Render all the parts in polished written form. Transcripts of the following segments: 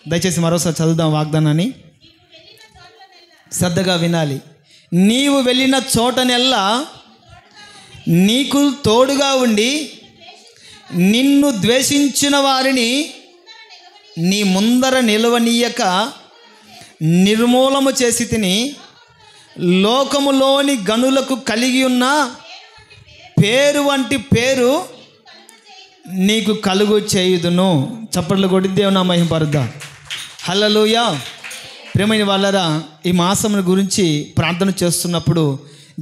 దయచేసి మరోసారి చదువుదాం వాగ్దానాన్ని, శ్రద్ధగా వినాలి. నీవు వెళ్ళిన చోటనెల్లా నీకు తోడుగా ఉండి నిన్ను ద్వేషించిన వారిని నీ ముందర నిలవనీయక నిర్మూలము చేసి తిని, లోకములోని గనులకు కలిగి ఉన్న పేరు వంటి పేరు నీకు కలుగు చేయుదును. చప్పట్లు కొట్టి దేవుని మహిమపరుద్దాం. హల్లెలూయా. ప్రియమైన వాళ్ళరా, ఈ మాసముల గురించి ప్రార్థన చేస్తున్నప్పుడు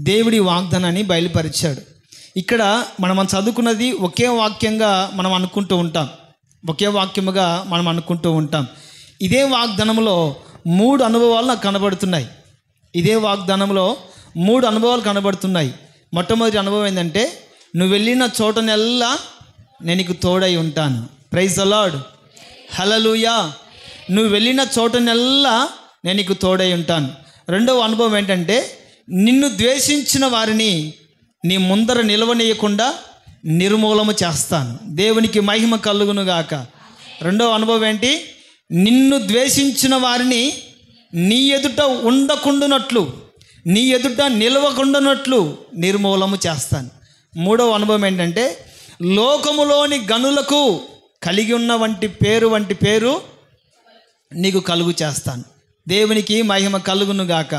దేవుడి వాగ్దానాన్ని బయలుపరిచాడు. ఇక్కడ మనం చదువుకున్నది ఒకే వాక్యంగా మనం అనుకుంటూ ఉంటాం, ఒకే వాక్యముగా మనం అనుకుంటూ ఉంటాం. ఇదే వాగ్దానంలో 3 అనుభవాలు నాకు కనబడుతున్నాయి. ఇదే వాగ్దానంలో 3 అనుభవాలు కనబడుతున్నాయి. మొట్టమొదటి అనుభవం ఏంటంటే, నువ్వు వెళ్ళిన చోటనెల్లా నేను నీకు తోడై ఉంటాను. Praise the Lord. హల్లెలూయా. నువ్వు వెళ్ళిన చోటనెల్లా నేను నీకు తోడై ఉంటాను. రెండవ అనుభవం ఏంటంటే, నిన్ను ద్వేషించిన వారిని నీ ముందర నిలవనీయకుండా నిర్మూలము చేస్తాను. దేవునికి మహిమ కలుగునుగాక. రెండవ అనుభవం ఏంటి? నిన్ను ద్వేషించిన వారిని నీ ఎదుట ఉండకుండానట్లు, నీ ఎదుట నిలవకుండానట్లు నిర్మూలము చేస్తాను. మూడవ అనుభవం ఏంటంటే, లోకములోని గనులకు కలిగి ఉన్న వంటి పేరు నీకు కలుగు చేస్తాను. దేవునికి మహిమ కలుగునుగాక.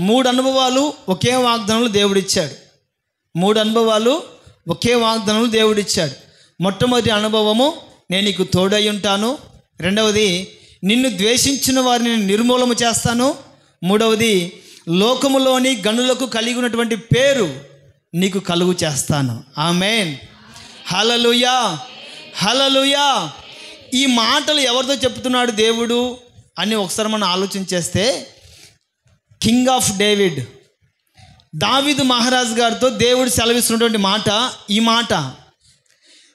3 అనుభవాలు ఒకే వాగ్దానంలో దేవుడిచ్చాడు. 3 అనుభవాలు ఒకే వాగ్దానంలో దేవుడిచ్చాడు. మొట్టమొదటి అనుభవము, నేను నీకు తోడై ఉంటాను. రెండవది, నిన్ను ద్వేషించిన వారిని నిర్మూలము చేస్తాను. మూడవది, లోకములోని గనులకు కలిగి ఉన్నటువంటి పేరు నీకు కలుగు చేస్తాను. ఆమేన్. హల్లెలూయా. హల్లెలూయా. ఈ మాటలు ఎవరితో చెప్తున్నాడు దేవుడు అని ఒకసారి మనం ఆలోచన చేస్తే, కింగ్ ఆఫ్ డేవిడ్, దావీదు మహారాజు గారితో దేవుడు సెలవిస్తున్నటువంటి మాట ఈ మాట.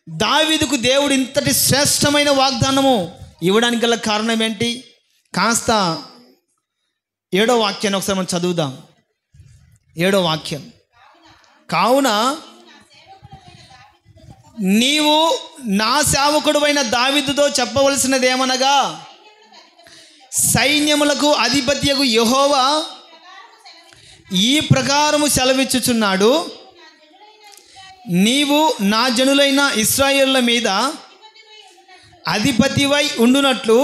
దావీదుకు దేవుడు ఇంతటి శ్రేష్టమైన వాగ్దానము ఇవ్వడానికి గల కారణం ఏంటి? కాస్త 7వ వాక్యాన్ని ఒకసారి మనం చదువుదాం. 7వ వాక్యం. కావున నీవు నా సేవకుడువైన దావీదుతో చెప్పవలసినదేమనగా, సైన్యములకు అధిపతియగు యెహోవా ఈ ప్రకారము సెలవిచ్చుచున్నాడు, నీవు నా జనులైన ఇశ్రాయేలుల మీద అధిపతివై ఉండునట్లు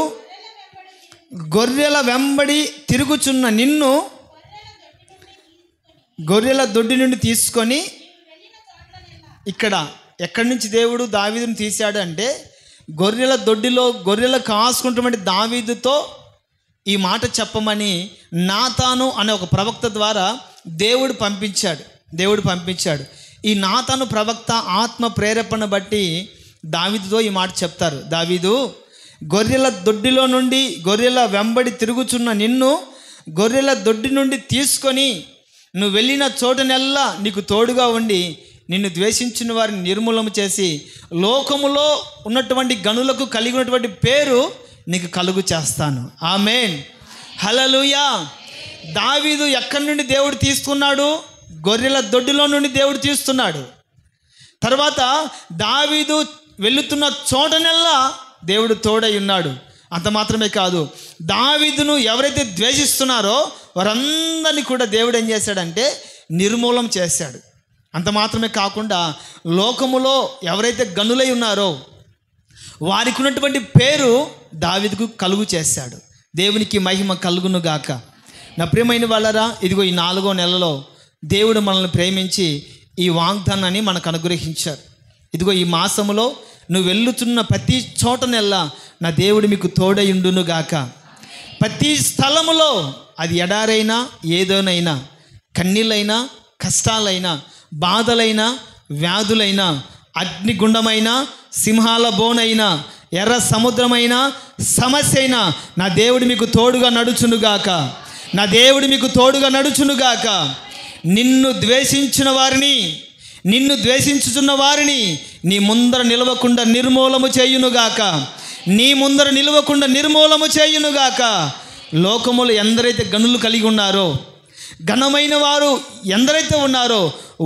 గొర్రెల వెంబడి తిరుగుచున్న నిన్ను గొర్రెల దొడ్డి నుండి తీసుకొని, ఇక్కడ ఎక్కడి నుంచి దేవుడు దావీదుని తీశాడు అంటే, గొర్రెల దొడ్డిలో గొర్రెలు కాసుకుంటున్నటువంటి దావీదుతో ఈ మాట చెప్పమని నాతాను అనే ఒక ప్రవక్త ద్వారా దేవుడు పంపించాడు. ఈ నాతాను ప్రవక్త ఆత్మ ప్రేరేపణ బట్టి దావీదుతో ఈ మాట చెప్తారు. దావీదు, గొర్రెల దొడ్డిలో నుండి గొర్రెల వెంబడి తిరుగుచున్న నిన్ను గొర్రెల దొడ్డి నుండి తీసుకొని నువ్వు వెళ్ళిన చోటనెల్లా నీకు తోడుగా ఉండి నిన్ను ద్వేషించిన వారిని నిర్మూలన చేసి లోకములో ఉన్నటువంటి గనులకు కలిగి ఉన్నటువంటి పేరు నీకు కలుగు చేస్తాను. ఆమేన్. హల్లెలూయా. దావీదు ఎక్కడి నుండి దేవుడు తీసుకున్నాడు? గొర్రెల దొడ్డిలో నుండి దేవుడు తీస్తున్నాడు. తర్వాత దావీదు వెళుతున్న చోటనెల్లా దేవుడు తోడై ఉన్నాడు. అంత మాత్రమే కాదు, దావీదును ఎవరైతే ద్వేషిస్తున్నారో వారందరినీ కూడా దేవుడు ఏం చేశాడంటే నిర్మూలం చేశాడు. అంత మాత్రమే కాకుండా లోకములో ఎవరైతే గనులై ఉన్నారో వారికి ఉన్నటువంటి పేరు దావీదుకు కలుగు చేశాడు. దేవునికి మహిమ కలుగునుగాక. నా ప్రియమైన వాళ్ళరా, ఇదిగో ఈ 4వ నెలలో దేవుడు మనల్ని ప్రేమించి ఈ వాగ్దానాన్ని మనకు అనుగ్రహించారు. ఇదిగో ఈ మాసములో నువ్వు వెళ్ళుతున్న ప్రతి చోటనెల్లా నా దేవుడు మీకు తోడయుండునుగాక. ప్రతి స్థలములో, అది ఎడారైనా ఏదోనైనా, కన్నీళ్ళైనా కష్టాలైనా బాధలైనా వ్యాధులైనా అగ్నిగుండమైన సింహాల బోనైనా ఎర్ర సముద్రమైన సమస్య అయినా నా దేవుడు మీకు తోడుగా నడుచునుగాక. నా దేవుడు మీకు తోడుగా నడుచునుగాక. నిన్ను ద్వేషించిన వారిని, నిన్ను ద్వేషించుచున్న వారిని నీ ముందర నిలవకుండా నిర్మూలము చేయునుగాక. నీ ముందర నిలవకుండా నిర్మూలము చేయునుగాక. లోకములు ఎందరైతే గనులు కలిగి ఉన్నారో, ఘనమైన వారు ఎందరైతే ఉన్నారో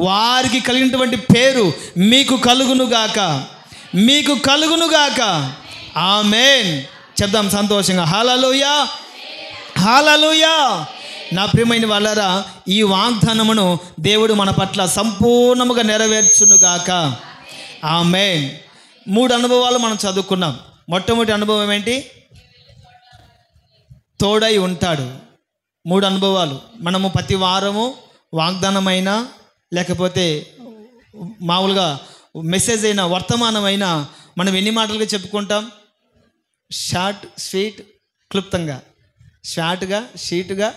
వారికి కలిగినటువంటి పేరు మీకు కలుగునుగాక, మీకు కలుగునుగాక. ఆమేన్. చెప్దాం సంతోషంగా హల్లెలూయా, హల్లెలూయా. నా ప్రియమైన వాళ్ళారా, ఈ వాగ్దానమును దేవుడు మన పట్ల సంపూర్ణముగా నెరవేర్చునుగాక. ఆమేన్. 3 అనుభవాలు మనం చదువుకున్నాం. మొట్టమొదటి అనుభవం ఏంటి? తోడై ఉంటాడు. 3 అనుభవాలు మనము ప్రతి వారము వాగ్దానమైన లేకపోతే మామూలుగా మెసేజ్ అయినా వర్తమానమైనా మనం ఎన్ని మాటలుగా చెప్పుకుంటాం? షార్ట్, స్వీట్, క్లుప్తంగా. షార్ట్గా, షీట్గా,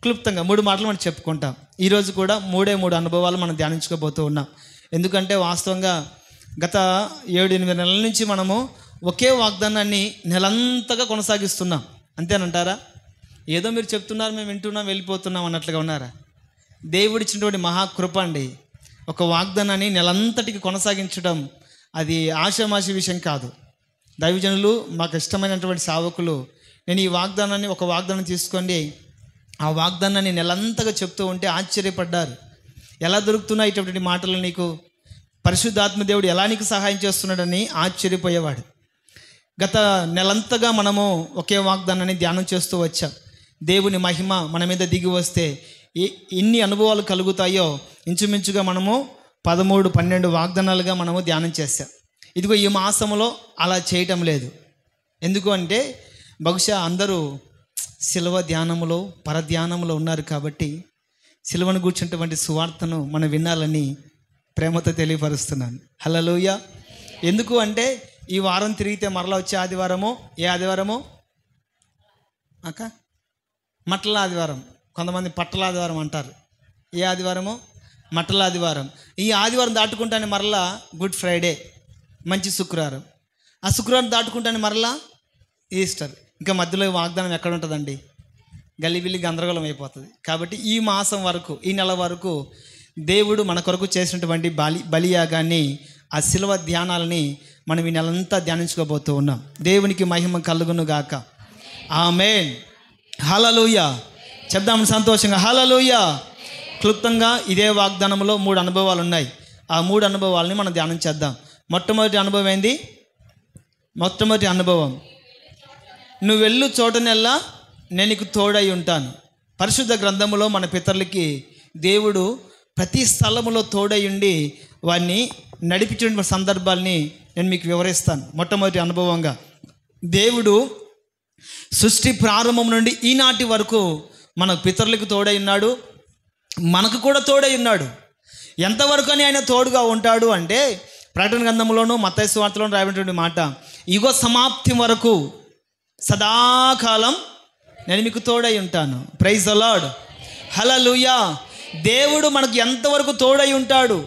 క్లుప్తంగా 3 మాటలు మనం చెప్పుకుంటాం. ఈరోజు కూడా 3 అనుభవాలు మనం ధ్యానించుకోబోతూ ఉన్నాం. ఎందుకంటే వాస్తవంగా గత 7-8 నెలల నుంచి మనము ఒకే వాగ్దానాన్ని నెలంతగా కొనసాగిస్తున్నాం. అంతేనంటారా? ఏదో మీరు చెప్తున్నారు, మేము వింటున్నాం, వెళ్ళిపోతున్నాం అన్నట్లుగా ఉన్నారా? దేవుడిచ్చినటువంటి మహాకృప అండి. ఒక వాగ్దానాన్ని నెలంతటికి కొనసాగించడం అది ఆషామాషి విషయం కాదు. దైవజనులు, మాకు ఇష్టమైనటువంటి సేవకులు, నేను ఈ వాగ్దానాన్ని ఒక వాగ్దానం తీసుకోండి, ఆ వాగ్దానాన్ని నెలంతగా చెప్తూ ఉంటే ఆశ్చర్యపడ్డారు. ఎలా దొరుకుతున్నాయి ఇటువంటి మాటలు నీకు? పరిశుద్ధాత్మ దేవుడు ఎలా నీకు సహాయం చేస్తున్నాడని ఆశ్చర్యపోయేవాడు. గత నెలంతగా మనము ఒకే వాగ్దానాన్ని ధ్యానం చేస్తూ వచ్చాం. దేవుని మహిమ మన మీద దిగి వస్తే ఎన్ని అనుభవాలు కలుగుతాయో ఇంచుమించుగా మనము 13-12 వాగ్దానాలుగా మనము ధ్యానం చేశాం. ఇదిగో ఈ మాసంలో అలా చేయటం లేదు. ఎందుకు అంటే బహుశా అందరూ శిలువ ధ్యానములో, పరధ్యానములో ఉన్నారు కాబట్టి శిలువను కూర్చున్నటువంటి సువార్తను మనం వినాలని ప్రేమతో తెలియపరుస్తున్నాను. హల్లెలూయా. ఎందుకు అంటే ఈ వారం తిరిగితే మరలా వచ్చే ఆదివారము ఏ ఆదివారము అక్క? మట్టల ఆదివారం. కొంతమంది పట్టల ఆదివారం అంటారు. ఏ ఆదివారము? మట్టల ఆదివారం. ఈ ఆదివారం దాటుకుంటానే మరలా గుడ్ ఫ్రైడే, మంచి శుక్రవారం. ఆ శుక్రవారం దాటుకుంటానే మరలా ఈస్టర్. ఇంకా మధ్యలో వాగ్దానం ఎక్కడ ఉంటుందండి? గలిబిల్లి గందరగోళం అయిపోతుంది. కాబట్టి ఈ మాసం వరకు, ఈ నెల వరకు దేవుడు మన కొరకు చేసినటువంటి బలియాగాన్ని, ఆ శిలువ ధ్యానాలని మనం ఈ నెలంతా ధ్యానించుకోబోతూ ఉన్నాం. దేవునికి మహిమ కలుగును గాక. ఆమేన్. హల్లెలూయా. చెప్దాం సంతోషంగా హల్లెలూయా. క్లుప్తంగా ఇదే వాగ్దానంలో 3 అనుభవాలు ఉన్నాయి. ఆ 3 అనుభవాలని మనం ధ్యానం చేద్దాం. మొట్టమొదటి అనుభవం ఏంది? మొట్టమొదటి అనుభవం, నువ్వు వెళ్ళు చోటనెల్లా నేను నీకు తోడై ఉంటాను. పరిశుద్ధ గ్రంథములో మన పితరులకి దేవుడు ప్రతి స్థలములో తోడై ఉండి వారిని నడిపించిన సందర్భాల్ని నేను మీకు వివరిస్తాను. మొట్టమొదటి అనుభవంగా, దేవుడు సృష్టి ప్రారంభం నుండి ఈనాటి వరకు మన పితరులకు తోడై ఉన్నాడు, మనకు కూడా తోడై ఉన్నాడు. ఎంతవరకు అని ఆయన తోడుగా ఉంటాడు అంటే ప్రకటన గ్రంథంలోను మత్తయి సువార్తలోను రాయబడినటువంటి మాట, యుగ సమాప్తి వరకు సదాకాలం నేను మీకు తోడై ఉంటాను. Praise the Lord. హల్లెలూయా. దేవుడు మనకు ఎంతవరకు తోడై ఉంటాడు?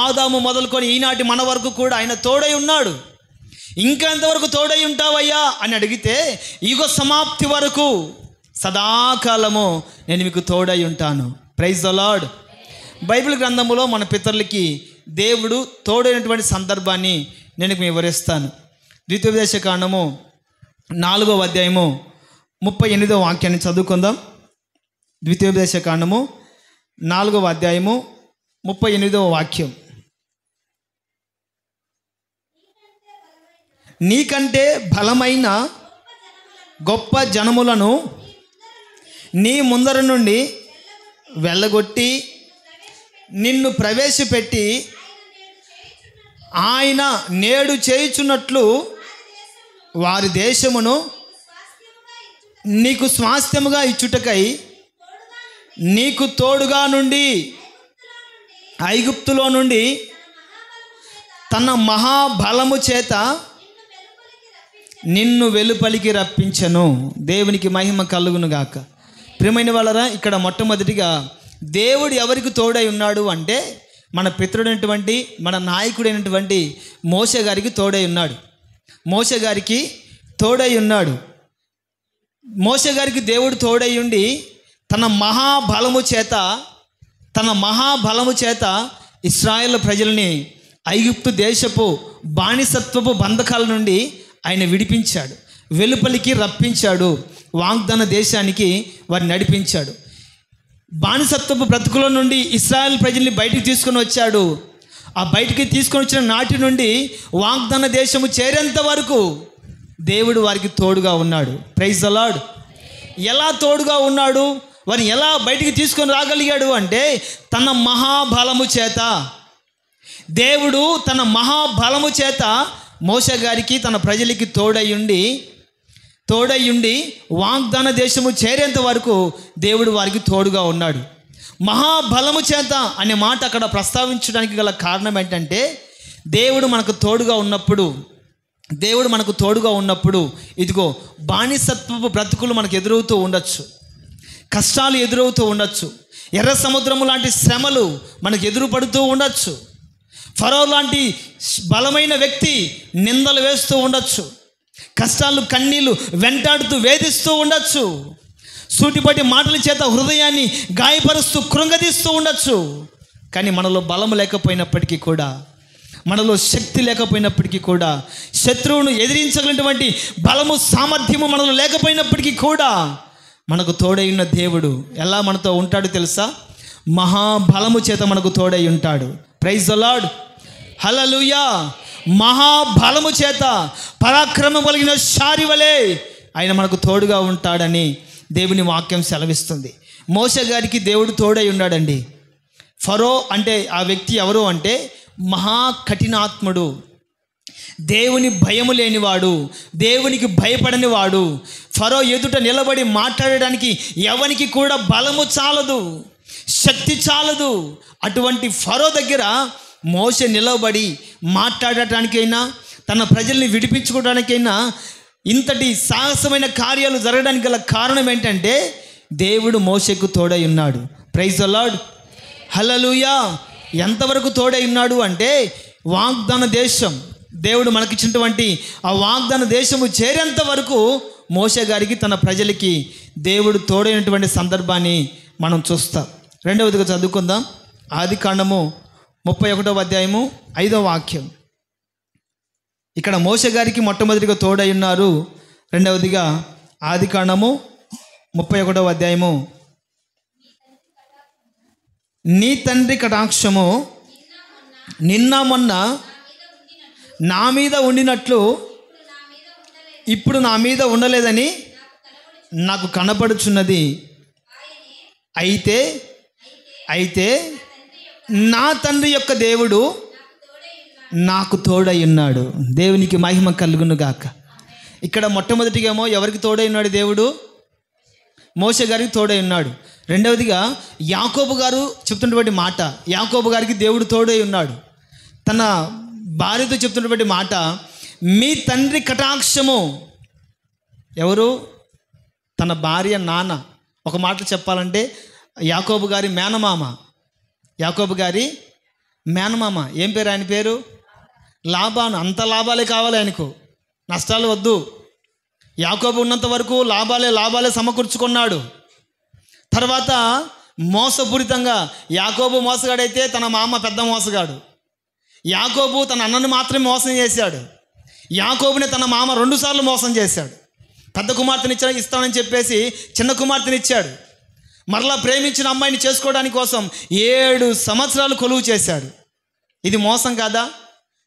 ఆదాము మొదలుకొని ఈనాటి మన వరకు కూడా ఆయన తోడై ఉన్నాడు. ఇంకా ఎంతవరకు తోడై ఉంటావయ్యా అని అడిగితే, యుగ సమాప్తి వరకు సదాకాలము నేను మీకు తోడై ఉంటాను. Praise the lord. బైబిల్ గ్రంథములో మన పితరులకి దేవుడు తోడైనటువంటి సందర్భాన్ని నేను మీకు వివరిస్తాను. ద్వితీయోపదేశకాండము 4వ అధ్యాయము 38వ వాక్యాన్ని చదువుకుందాం. ద్వితీయోపదేశకాండము 4వ అధ్యాయము 38వ వాక్యం. నీకంటే బలమైన గొప్ప జనములను నీ ముందర నుండి వెళ్ళగొట్టి నిన్ను ప్రవేశపెట్టి ఆయన నేడు చేయుచున్నట్లు వారి దేశమును నీకు స్వాస్థ్యముగా ఇచ్చుటకై నీకు తోడుగా నుండి ఐగుప్తులో నుండి తన మహాబలము చేత నిన్ను వెలుపలికి రప్పించను. దేవునికి మహిమ కలుగును గాక. ప్రియమైన వాళ్ళరా, ఇక్కడ మొట్టమొదటిగా దేవుడు ఎవరికి తోడై ఉన్నాడు అంటే మన పితరుడైనటువంటి, మన నాయకుడైనటువంటి మోషే గారికి తోడై ఉన్నాడు. మోషే గారికి తోడై ఉన్నాడు. మోషే గారికి దేవుడు తోడై ఉండి తన మహాబలము చేత ఇశ్రాయేలు ప్రజల్ని ఐగుప్తు దేశపు బానిసత్వపు బంధకాల నుండి ఆయన విడిపించాడు, వెలుపలికి రప్పించాడు, వాగ్దాన దేశానికి వారిని నడిపించాడు. బానిసత్వపు బ్రతుకుల నుండి ఇశ్రాయేల్ ప్రజల్ని బయటికి తీసుకొని వచ్చాడు. ఆ బయటికి తీసుకొని వచ్చిన నాటి నుండి వాగ్దాన దేశము చేరేంత వరకు దేవుడు వారికి తోడుగా ఉన్నాడు. Praise the lord. ఎలా తోడుగా ఉన్నాడు, వారిని ఎలా బయటికి తీసుకొని రాగలిగాడు అంటే తన మహాబలము చేత. దేవుడు తన మహాబలము చేత మోషే గారికి తన ప్రజలకి తోడయ్యుండి వాగ్దాన దేశము చేరేంత వరకు దేవుడు వారికి తోడుగా ఉన్నాడు. మహాబలము చేత అనే మాట అక్కడ ప్రస్తావించడానికి గల కారణం ఏంటంటే దేవుడు మనకు తోడుగా ఉన్నప్పుడు ఇదిగో బానిసత్వపు బ్రతుకులు మనకు ఎదురవుతూ ఉండొచ్చు, కష్టాలు ఎదురవుతూ ఉండొచ్చు, ఎర్ర సముద్రము లాంటి శ్రమలు మనకు ఎదురుపడుతూ ఉండొచ్చు, ఫరో లాంటి బలమైన వ్యక్తి నిందలు వేస్తూ ఉండొచ్చు, కష్టాలు కన్నీళ్లు వెంటాడుతూ వేధిస్తూ ఉండొచ్చు, సూటిపట్టి మాటల చేత హృదయాన్ని గాయపరుస్తూ కృంగదీస్తూ ఉండొచ్చు. కానీ మనలో బలము లేకపోయినప్పటికీ కూడా, మనలో శక్తి లేకపోయినప్పటికీ కూడా, శత్రువును ఎదిరించగలిగినటువంటి బలము సామర్థ్యము మనలో లేకపోయినప్పటికీ కూడా మనకు తోడై ఉన్న దేవుడు ఎలా మనతో ఉంటాడు తెలుసా? మహాబలము చేత మనకు తోడై ఉంటాడు. Praise the Lord. హల్లెలూయా. మహాబలము చేత పరాక్రమం కలిగిన శారి వలె ఆయన మనకు తోడుగా ఉంటాడని దేవుని వాక్యం సెలవిస్తుంది. మోషే గారికి దేవుడు తోడై ఉన్నాడండి. ఫరో అంటే ఆ వ్యక్తి ఎవరు అంటే మహా కఠినాత్ముడు, దేవుని భయము లేనివాడు, దేవునికి భయపడని వాడు. ఫరో ఎదుట నిలబడి మాట్లాడడానికి ఎవనికి కూడా బలము చాలదు, శక్తి చాలదు. అటువంటి ఫరో దగ్గర మోషే నిలబడి మాట్లాడటానికైనా తన ప్రజల్ని విడిపించుకోవడానికైనా ఇంతటి సాహసమైన కార్యాలు జరగడానికి గల కారణం ఏంటంటే దేవుడు మోషేకు తోడై ఉన్నాడు. Praise the Lord. హల్లెలూయా. ఎంతవరకు తోడై ఉన్నాడు అంటే వాగ్దాన దేశం, దేవుడు మనకిచ్చినటువంటి ఆ వాగ్దాన దేశము చేరేంత వరకు మోషే గారికి తన ప్రజలకి దేవుడు తోడైనటువంటి సందర్భాన్ని మనం చూస్తాం. రెండవదిగా చదువుకుందాం. ఆదికాండము 31వ అధ్యాయము 5వ వాక్యం. ఇక్కడ మోషే గారికి మొట్టమొదటిగా తోడై ఉన్నారు. రెండవదిగా ఆదికాండము 31వ అధ్యాయము, నీ తండ్రి కటాక్షము నిన్న మొన్న నా మీద ఉండినట్లు ఇప్పుడు నా మీద ఉండలేదని నాకు కనపడుచున్నది. అయితే నా తండ్రి యొక్క దేవుడు నాకు తోడై ఉన్నాడు. దేవునికి మహిమ కలుగును గాక. ఇక్కడ మొట్టమొదటిగా ఏమో ఎవరికి తోడై ఉన్నాడు? దేవుడు మోషే గారికి తోడై ఉన్నాడు. రెండవదిగా యాకోబు గారు చెప్తున్నటువంటి మాట, యాకోబు గారికి దేవుడు తోడై ఉన్నాడు. తన భార్యతో చెప్తున్నటువంటి మాట, మీ తండ్రి కటాక్షము. ఎవరు? తన భార్య నాన్న. ఒక మాట చెప్పాలంటే యాకోబు గారి మేనమామ. యాకోబు గారి మేనమామ. ఏం పేరు ఆయన పేరు? లాబాను. అంత లాభాలే కావాలి ఆయనకు, నష్టాలు వద్దు. యాకోబు ఉన్నంత వరకు లాభాలే సమకూర్చుకున్నాడు. తర్వాత మోసపూరితంగా యాకోబు మోసగాడైతే తన మామ పెద్ద మోసగాడు. యాకోబు తన అన్నను మాత్రమే మోసం చేశాడు. యాకోబుని తన మామ 2 సార్లు మోసం చేశాడు. పెద్ద కుమార్తెని ఇస్తానని చెప్పేసి చిన్న కుమార్తెని ఇచ్చాడు. మరలా ప్రేమించిన అమ్మాయిని చేసుకోవడానికి కోసం 7 సంవత్సరాలు కొలువు చేశాడు. ఇది మోసం కాదా?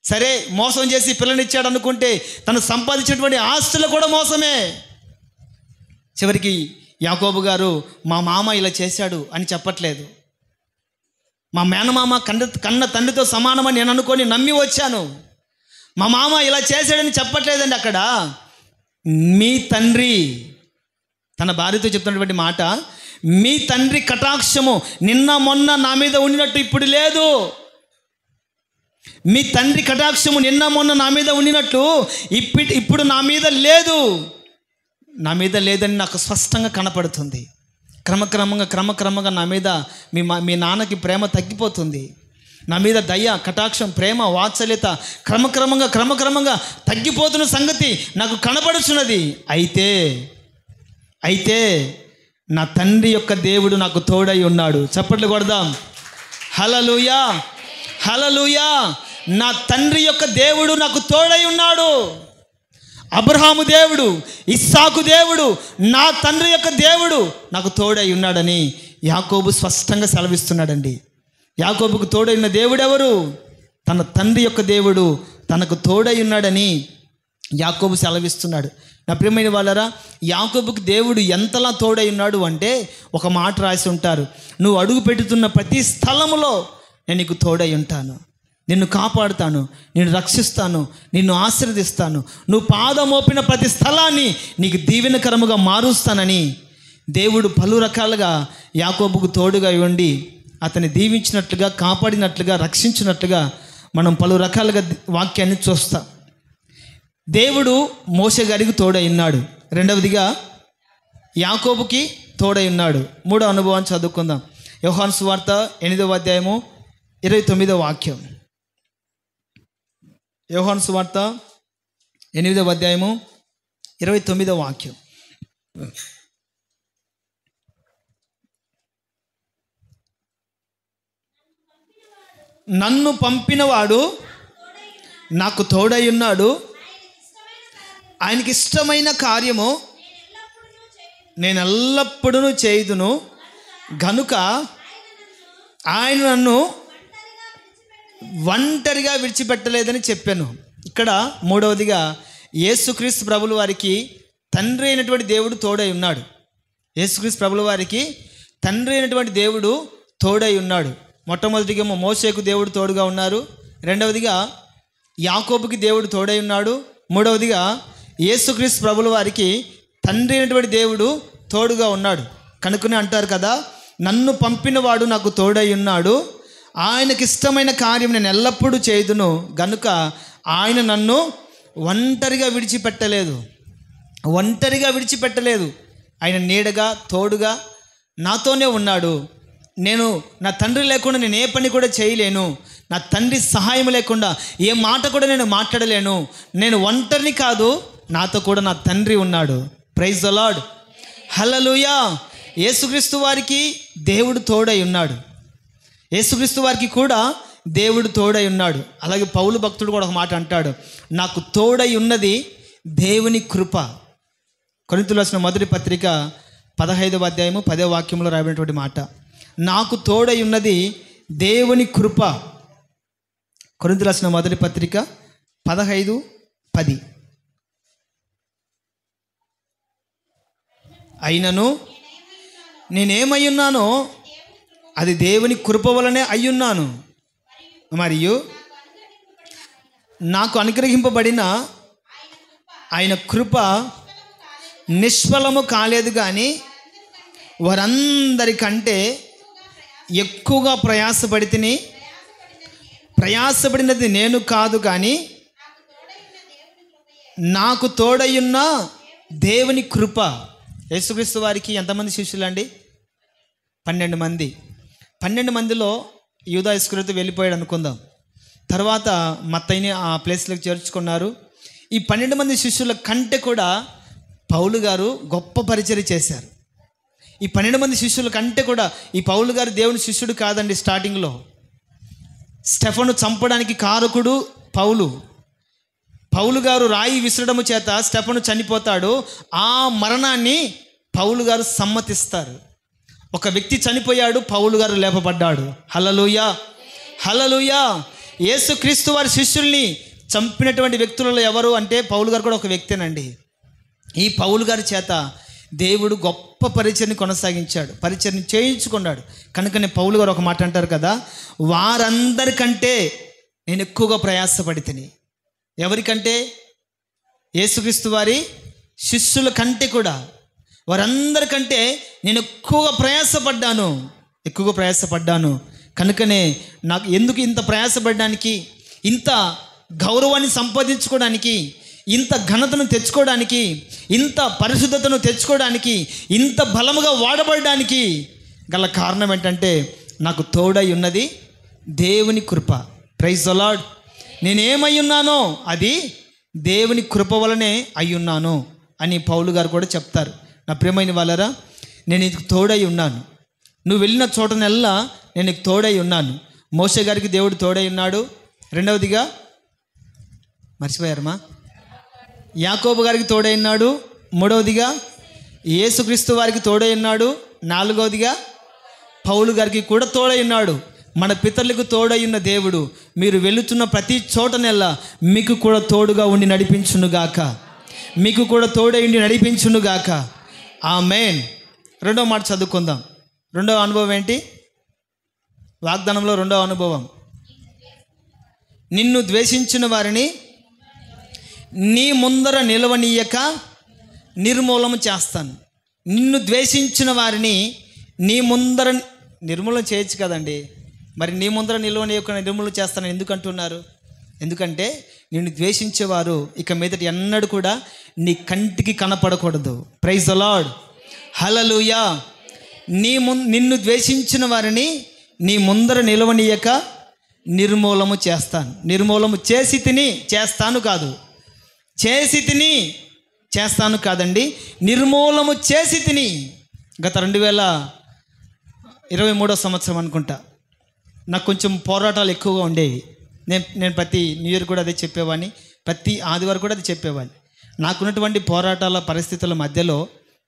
సరే, మోసం చేసి పిల్లనిచ్చాడు అనుకుంటే తను సంపాదించినటువంటి ఆస్తులు కూడా మోసమే. చివరికి యాకోబు గారు మా మామ ఇలా చేశాడు అని చెప్పట్లేదు. మా మేనమామ కన్న తండ్రితో సమానమని నేను అనుకొని నమ్మి వచ్చాను, మా మామ ఇలా చేశాడని చెప్పట్లేదండి. అక్కడ మీ తండ్రి, తన భార్యతో చెప్తున్నటువంటి మాట, మీ తండ్రి కటాక్షము నిన్న మొన్న నా మీద ఉండినట్టు ఇప్పుడు లేదు. మీ తండ్రి కటాక్షము నిన్న మొన్న నా మీద ఉండినట్టు ఇప్పుడు నా మీద లేదు. నా మీద లేదని నాకు స్పష్టంగా కనపడుతుంది. క్రమక్రమంగా నా మీద మీ నాన్నకి ప్రేమ తగ్గిపోతుంది. నా మీద దయ, కటాక్షం, ప్రేమ, వాత్సల్యత క్రమక్రమంగా తగ్గిపోతున్న సంగతి నాకు కనపడుచున్నది. అయితే నా తండ్రి యొక్క దేవుడు నాకు తోడై ఉన్నాడు. చప్పట్లు కొడదాం. హల్లెలూయా, హల్లెలూయా. నా తండ్రి యొక్క దేవుడు నాకు తోడై ఉన్నాడు. అబ్రహాము దేవుడు, ఇస్సాకు దేవుడు, నా తండ్రి యొక్క దేవుడు నాకు తోడై ఉన్నాడని యాకోబు స్పష్టంగా సెలవిస్తున్నాడండి. యాకోబుకు తోడై ఉన్న దేవుడు ఎవరు? తన తండ్రి యొక్క దేవుడు తనకు తోడై ఉన్నాడని యాకోబు సెలవిస్తున్నాడు. నా ప్రియమైన వాళ్ళరా, యాకోబుకి దేవుడు ఎంతలా తోడై ఉన్నాడు అంటే ఒక మాట రాసి ఉంటారు, నువ్వు అడుగు పెట్టుతున్న ప్రతి స్థలములో నేను నీకు తోడై ఉంటాను, నిన్ను కాపాడుతాను, నిన్ను రక్షిస్తాను, నిన్ను ఆశీర్వదిస్తాను, నువ్వు పాదం మోపిన ప్రతి స్థలాన్ని నీకు దీవెనకరముగా మారుస్తానని దేవుడు పలు రకాలుగా యాకోబుకు తోడుగా ఉండి అతన్ని దీవించినట్లుగా, కాపాడినట్లుగా, రక్షించినట్లుగా మనం పలు రకాలుగా వాక్యాన్ని చూస్తాం. దేవుడు మోషే గారికి తోడై ఉన్నాడు. రెండవదిగా యాకోబుకి తోడై ఉన్నాడు. మూడో అనుభవాన్ని చదువుకుందాం. యోహాను సువార్త 8వ అధ్యాయము 29వ వాక్యం. యోహాను సువార్త 8వ అధ్యాయము 29వ వాక్యం. నన్ను పంపినవాడు నాకు తోడై ఉన్నాడు, ఆయనకి ఇష్టమైన కార్యము నేను ఎల్లప్పుడూ చేయుదును, గనుక ఆయన నన్ను ఒంటరిగా విడిచిపెట్టలేదని చెప్పాను. ఇక్కడ మూడవదిగా యేసుక్రీస్తు ప్రభుల వారికి తండ్రి అయినటువంటి దేవుడు తోడై ఉన్నాడు. యేసుక్రీస్తు ప్రభుల వారికి తండ్రి అయినటువంటి దేవుడు తోడై ఉన్నాడు. మొట్టమొదటిగా మోషేకు దేవుడు తోడుగా ఉన్నారు. రెండవదిగా యాకోబుకి దేవుడు తోడై ఉన్నాడు. మూడవదిగా యేసుక్రీస్తు ప్రభుల వారికి తండ్రి అయినటువంటి దేవుడు తోడుగా ఉన్నాడు. కనుకనే అంటారు కదా, నన్ను పంపినవాడు నాకు తోడై ఉన్నాడు, ఆయనకి ఇష్టమైన కార్యం నేను ఎల్లప్పుడూ చేయుదును, గనుక ఆయన నన్ను ఒంటరిగా విడిచిపెట్టలేదు. ఆయన నీడగా తోడుగా నాతోనే ఉన్నాడు. నేను నా తండ్రి లేకుండా నేను ఏ పని కూడా చేయలేను. నా తండ్రి సహాయం లేకుండా ఏ మాట కూడా నేను మాట్లాడలేను. నేను ఒంటరిని కాదు, నాతో కూడా నా తండ్రి ఉన్నాడు. ప్రైజ్ ద లార్డ్, హల్లెలూయా. యేసుక్రీస్తు వారికి దేవుడు తోడై ఉన్నాడు. యేసుక్రీస్తు వారికి కూడా దేవుడు తోడై ఉన్నాడు. అలాగే పౌలు భక్తుడు కూడా ఒక మాట అంటాడు, నాకు తోడై ఉన్నది దేవుని కృప. కొరింథీయులకు రాసిన మొదటి పత్రిక 15వ అధ్యాయము 10వ వాక్యంలో రాయబడినటువంటి మాట, నాకు తోడై ఉన్నది దేవుని కృప. కొరింథీయులకు రాసిన మొదటి పత్రిక 15:10. అయినను నేనేమై ఉన్నానో అది దేవుని కృప వలనే అయ్యున్నాను, మరియు నాకు అనుగ్రహింపబడిన ఆయన కృప నిష్ఫలము కాలేదు, కానీ వారందరికంటే ఎక్కువగా ప్రయాసపడినది నేను కాదు, కానీ నాకు తోడయ్యున్న దేవుని కృప. యేసుక్రీస్తు వారికి ఎంతమంది శిష్యులండి? 12 మంది. 12 మందిలో యూదా ఇస్కరియోతు వెళ్ళిపోయాడు అనుకుందాం. తర్వాత మత్తయిని ఆ ప్లేస్లోకి చేర్చుకున్నారు. ఈ 12 మంది శిష్యుల కంటే కూడా పౌలు గారు గొప్ప పరిచర్య చేశారు. ఈ 12 మంది శిష్యుల కంటే కూడా ఈ పౌలు గారు దేవుని శిష్యుడు కాదండి. స్టార్టింగ్లో స్టెఫను చంపడానికి కారకుడు పౌలు గారు రాయి విసరడము చేత స్టెఫను చనిపోతాడు. ఆ మరణాన్ని పౌలు గారు సమ్మతిస్తారు. ఒక వ్యక్తి చనిపోయాడు, పౌలు గారు లేపబడ్డాడు. హల్లెలూయా, హల్లెలూయా. యేసుక్రీస్తు వారి శిష్యుల్ని చంపినటువంటి వ్యక్తులలో ఎవరు అంటే పౌలు గారు కూడా ఒక వ్యక్తేనండి. ఈ పౌలు గారి చేత దేవుడు గొప్ప పరిచర్ని కొనసాగించాడు, పరిచర్ని చేయించుకున్నాడు. కనుకనే పౌలు గారు ఒక మాట అంటారు కదా, వారందరికంటే నేను ఎక్కువగా ప్రయాసపడితిని. ఎవరికంటే? యేసుక్రీస్తు వారి శిష్యుల కంటే కూడా, వారందరికంటే నేను ఎక్కువగా ప్రయాసపడ్డాను. కనుకనే నాకు ఎందుకు ఇంత ప్రయాసపడడానికి, ఇంత గౌరవాన్ని సంపాదించుకోవడానికి, ఇంత ఘనతను తెచ్చుకోవడానికి, ఇంత పరిశుద్ధతను తెచ్చుకోవడానికి, ఇంత బలముగా వాడబడడానికి గల కారణం ఏంటంటే నాకు తోడై ఉన్నది దేవుని కృప. Praise the Lord. నేనేమై ఉన్నానో అది దేవుని కృప వలనే అయ్యున్నాను అని పౌలు గారు కూడా చెప్తారు. నా ప్రియమైన వాళ్ళరా, నేను నీకు తోడై ఉన్నాను. నువ్వు వెళ్ళిన చోటనెల్లా నేను నీకు తోడై ఉన్నాను. మోషే గారికి దేవుడు తోడై ఉన్నాడు. రెండవదిగా మర్చిపోయారమ్మా, యాకోబు గారికి తోడై ఉన్నాడు. మూడవదిగా యేసుక్రీస్తు వారికి తోడై ఉన్నాడు. నాలుగవదిగా పౌలు గారికి కూడా తోడై ఉన్నాడు. మన పితరులకు తోడై ఉన్న దేవుడు మీరు వెళుతున్న ప్రతి చోటనెల్లా మీకు కూడా తోడుగా ఉండి నడిపించునుగాక, మీకు కూడా తోడై ఉండి నడిపించునుగాక. ఆమేన్. రెండో మాట చదువుకుందాం. రెండవ అనుభవం ఏంటి? వాగ్దానంలో రెండవ అనుభవం, నిన్ను ద్వేషించిన వారిని నీ ముందర నిలవనీయక నిర్మూలన చేస్తాను. నిన్ను ద్వేషించిన వారిని నీ ముందర నిర్మూలన చేయొచ్చు కదండి, మరి నీ ముందర నిలవనీయకుండా నిర్మూలన చేస్తానని ఎందుకు అంటున్నారు? ఎందుకంటే నిన్ను ద్వేషించేవారు ఇక మీదట ఎన్నడూ కూడా నీ కంటికి కనపడకూడదు. ప్రైజ్ ద లార్డ్, హల్లెలూయా. నిన్ను ద్వేషించిన వారిని నీ ముందర నిలవనీయక నిర్మూలము చేస్తాను. నిర్మూలము చేసి తిని చేస్తాను కాదు, చేసి తిని చేస్తాను కాదండి, నిర్మూలము చేసి తిని. గత 2023 సంవత్సరం అనుకుంటా, నాకు కొంచెం పోరాటాలు ఎక్కువగా ఉండేవి. నేను ప్రతి న్యూ ఇయర్ కూడా అదే చెప్పేవాడిని, ప్రతి ఆదివారం కూడా అది చెప్పేవాడిని. నాకున్నటువంటి పోరాటాల పరిస్థితుల మధ్యలో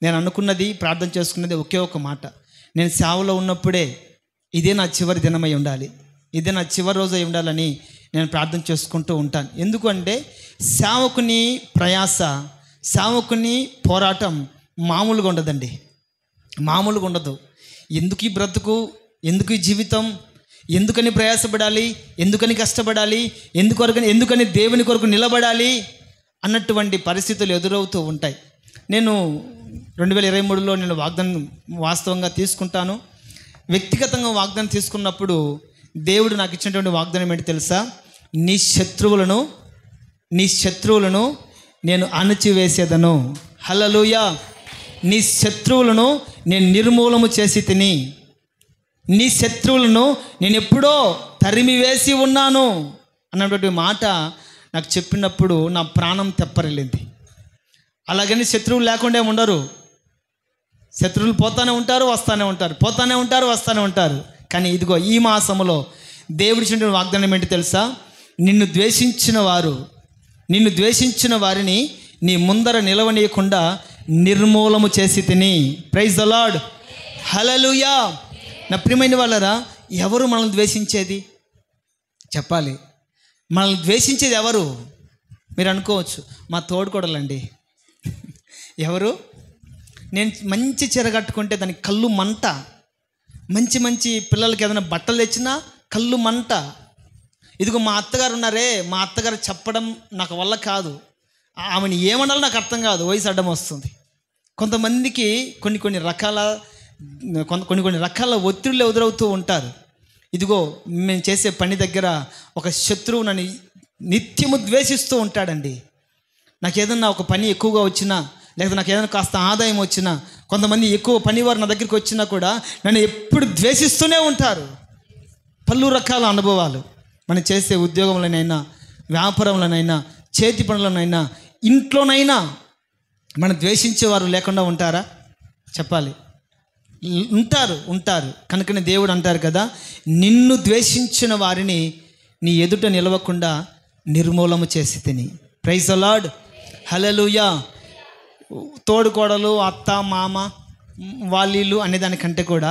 నేను అనుకున్నది, ప్రార్థన చేసుకున్నది ఒకే ఒక మాట, నేను సేవలో ఉన్నప్పుడే ఇదే నా చివరి దినమై ఉండాలి, ఇదే నా చివరి రోజు అయి ఉండాలని నేను ప్రార్థన చేసుకుంటూ ఉంటాను. ఎందుకంటే సేవకుని ప్రయాస, సేవకుని పోరాటం మామూలుగా ఉండదండి, మామూలుగా ఉండదు. ఎందుకు ఈ బ్రతుకు, ఎందుకు ఈ జీవితం, ఎందుకని ప్రయాసపడాలి, ఎందుకని కష్టపడాలి, ఎందుకని దేవుని కొరకు నిలబడాలి అన్నటువంటి పరిస్థితులు ఎదురవుతూ ఉంటాయి. నేను 2023లో నేను వాగ్దానం వాస్తవంగా తీసుకుంటాను. వ్యక్తిగతంగా వాగ్దానం తీసుకున్నప్పుడు దేవుడు నాకు ఇచ్చినటువంటి వాగ్దానం ఏంటి తెలుసా? నీ శత్రువులను నేను అణచివేసేదను. హల్లెలూయా. నీ శత్రువులను నేను నిర్మూలము చేసి తిని, నీ శత్రువులను నేను ఎప్పుడో తరిమివేసి ఉన్నాను అన్నటువంటి మాట నాకు చెప్పినప్పుడు నా ప్రాణం తెప్పరిల్లింది. అలాగని శత్రువులు లేకుండా ఉండరు, శత్రువులు పోతానే ఉంటారు, వస్తూనే ఉంటారు, పోతానే ఉంటారు, వస్తూనే ఉంటారు. కానీ ఇదిగో ఈ మాసములో దేవుడి ఇచ్చినటువంటి వాగ్దానం ఏంటి తెలుసా? నిన్ను ద్వేషించిన వారిని నీ ముందర నిలవనీయకుండా నిర్మూలము చేసి తిని. ప్రైజ్ ద లార్డ్, హల్లెలూయా. నా ప్రియమైన వాళ్ళరా, ఎవరు మనల్ని ద్వేషించేది? చెప్పాలి. మనల్ని ద్వేషించేది ఎవరు? మీరు అనుకోవచ్చు, మా తోడుకోడలండి. ఎవరు? నేను మంచి చీర కట్టుకుంటే దానికి కళ్ళు మంట, మంచి పిల్లలకి ఏదైనా బట్టలు తెచ్చినా కళ్ళు మంట. ఇదిగో మా అత్తగారు ఉన్నారే, మా అత్తగారు చెప్పడం నాకు వల్ల కాదు, ఆమెను ఏమనాలో నాకు అర్థం కాదు, వయసు అడ్డం వస్తుంది. కొంతమందికి కొన్ని రకాల ఒత్తిళ్ళు ఎదురవుతూ ఉంటారు. ఇదిగో మేము చేసే పని దగ్గర ఒక శత్రువు నన్ను నిత్యము ద్వేషిస్తూ ఉంటాడండి. నాకు ఏదన్నా ఒక పని ఎక్కువగా వచ్చినా, లేకపోతే నాకు ఏదైనా కాస్త ఆదాయం వచ్చినా, కొంతమంది ఎక్కువ పనివారు నా దగ్గరికి వచ్చినా కూడా నన్ను ఎప్పుడు ద్వేషిస్తూనే ఉంటారు. పలు రకాల అనుభవాలు మనం చేసే ఉద్యోగంలోనైనా, వ్యాపారంలోనైనా, చేతి పనులనైనా, ఇంట్లోనైనా మనం ద్వేషించేవారు లేకుండా ఉంటారా? చెప్పాలి. ఉంటారు. కనుకనే దేవుడు అంటారు కదా, నిన్ను ద్వేషించిన వారిని నీ ఎదుట నిలవకుండా నిర్మూలము చేసి తిని. ప్రైజ్ ద లార్డ్, హల్లెలూయా. తోడుకోడలు, అత్త, మామ, వాళ్ళీళ్ళు అనేదానికంటే కూడా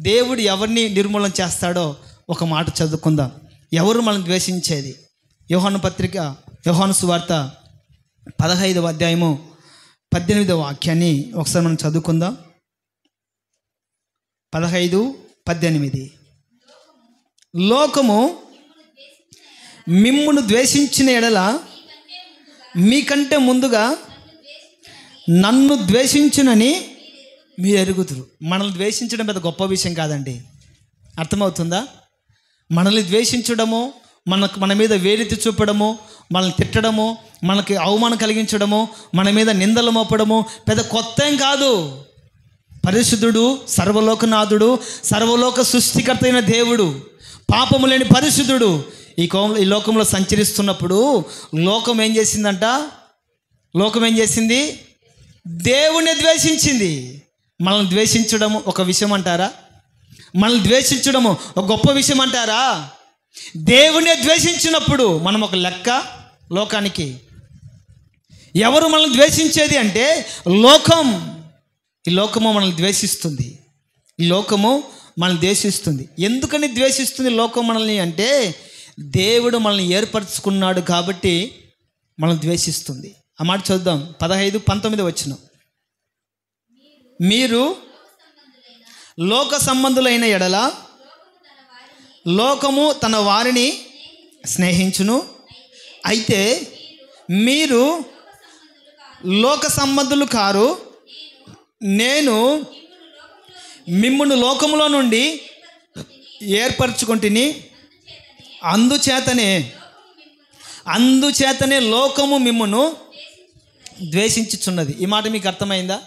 దేవుడు ఎవరిని నిర్మూలన చేస్తాడో ఒక మాట చదువుకుందాం. ఎవరు మనం ద్వేషించేది? యోహాను సువార్త 15వ అధ్యాయము 18వ వాక్యాన్ని ఒకసారి మనం చదువుకుందాం. 15:18. లోకము మిమ్మును ద్వేషించిన ఎడల మీకంటే ముందుగా నన్ను ద్వేషించునని మీరు ఎరుగుదురు. మనల్ని ద్వేషించడం పెద్ద గొప్ప విషయం కాదండి. అర్థమవుతుందా? మనల్ని ద్వేషించడము, మన మీద వేలెత్తి చూపడము, మనల్ని తిట్టడము, మనకి అవమానం కలిగించడము, మన మీద నిందలు మోపడము పెద్ద కొత్త ఏం కాదు. పరిశుద్ధుడు, సర్వలోకనాథుడు, సర్వలోక సృష్టికర్త అయిన దేవుడు, పాపము లేని పరిశుద్ధుడు ఈ లోకంలో సంచరిస్తున్నప్పుడు లోకం ఏం చేసింది? దేవుని ద్వేషించింది. మనల్ని ద్వేషించడము ఒక విషయం అంటారా? మనల్ని ద్వేషించడము ఒక గొప్ప విషయం అంటారా? దేవుని ద్వేషించినప్పుడు మనం ఒక లెక్క లోకానికి. ఎవరు మనల్ని ద్వేషించేది అంటే లోకం. ఈ లోకము మనల్ని ద్వేషిస్తుంది. ఈ లోకము మనల్ని ద్వేషిస్తుంది. ఎందుకని ద్వేషిస్తుంది లోకం మనల్ని అంటే, దేవుడు మనల్ని ఏర్పరచుకున్నాడు కాబట్టి మనల్ని ద్వేషిస్తుంది. ఆ మాట చూద్దాం. 15-19 వచనం. మీరు లోక సంబంధులైన ఎడల లోకము తన వారిని స్నేహించును. అయితే మీరు లోక సంబంధులు కారు, నేను మిమ్మును లోకములో నుండి ఏర్పరచుకొంటిని. అందుచేతనే లోకము మిమ్మును ద్వేషించుచున్నది. ఈ మాట మీకు అర్థమైందా?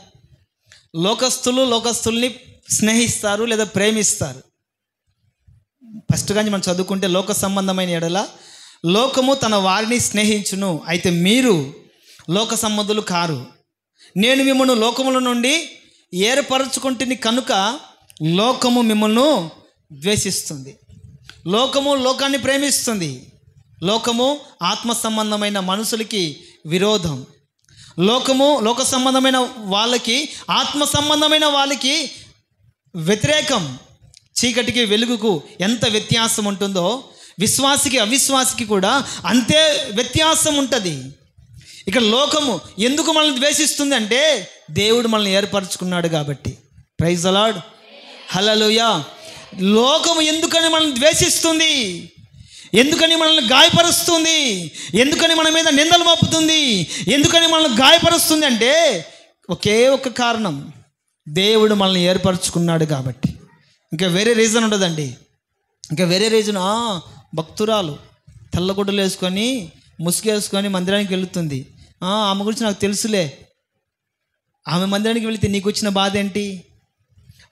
లోకస్తుల్ని స్నేహిస్తారు లేదా ప్రేమిస్తారు. ఫస్ట్ కానీ మనం చదువుకుంటే, లోక సంబంధమైన ఎడల లోకము తన వారిని స్నేహించును. అయితే మీరు లోక సంబంధులు కారు, నేను మిమ్మల్ని లోకముల నుండి ఏర్పరచుకుంటుని కనుక లోకము మిమ్మల్ని ద్వేషిస్తుంది. లోకము లోకాన్ని ప్రేమిస్తుంది. లోకము ఆత్మ సంబంధమైన మనుషులకి విరోధం. లోక సంబంధమైన వాళ్ళకి, ఆత్మ సంబంధమైన వాళ్ళకి వ్యతిరేకం. చీకటికి వెలుగుకు ఎంత వ్యత్యాసం ఉంటుందో, విశ్వాసికి అవిశ్వాసికి కూడా అంతే వ్యత్యాసం ఉంటుంది. ఇక్కడ లోకము ఎందుకు మనల్ని ద్వేషిస్తుంది అంటే, దేవుడు మనల్ని ఏర్పరచుకున్నాడు కాబట్టి. ప్రైజ్ ది లార్డ్, హల్లెలూయా. లోకము ఎందుకని మనల్ని ద్వేషిస్తుంది? ఎందుకని మనల్ని గాయపరుస్తుంది? ఎందుకని మన మీద నిందలు మోపుతుంది? ఎందుకని మనల్ని గాయపరుస్తుంది అంటే, ఒకే ఒక కారణం, దేవుడు మనల్ని ఏర్పరచుకున్నాడు కాబట్టి. ఇంకా వేరే రీజన్ ఉండదండి. ఇంకా వేరే రీజన్, భక్తురాలు తెల్లగుడ్డలు వేసుకొని ముసుగేసుకొని మందిరానికి వెళుతుంది. ఆమె గురించి నాకు తెలుసులే. ఆమె మందిరానికి వెళితే నీకు వచ్చిన బాధ ఏంటి?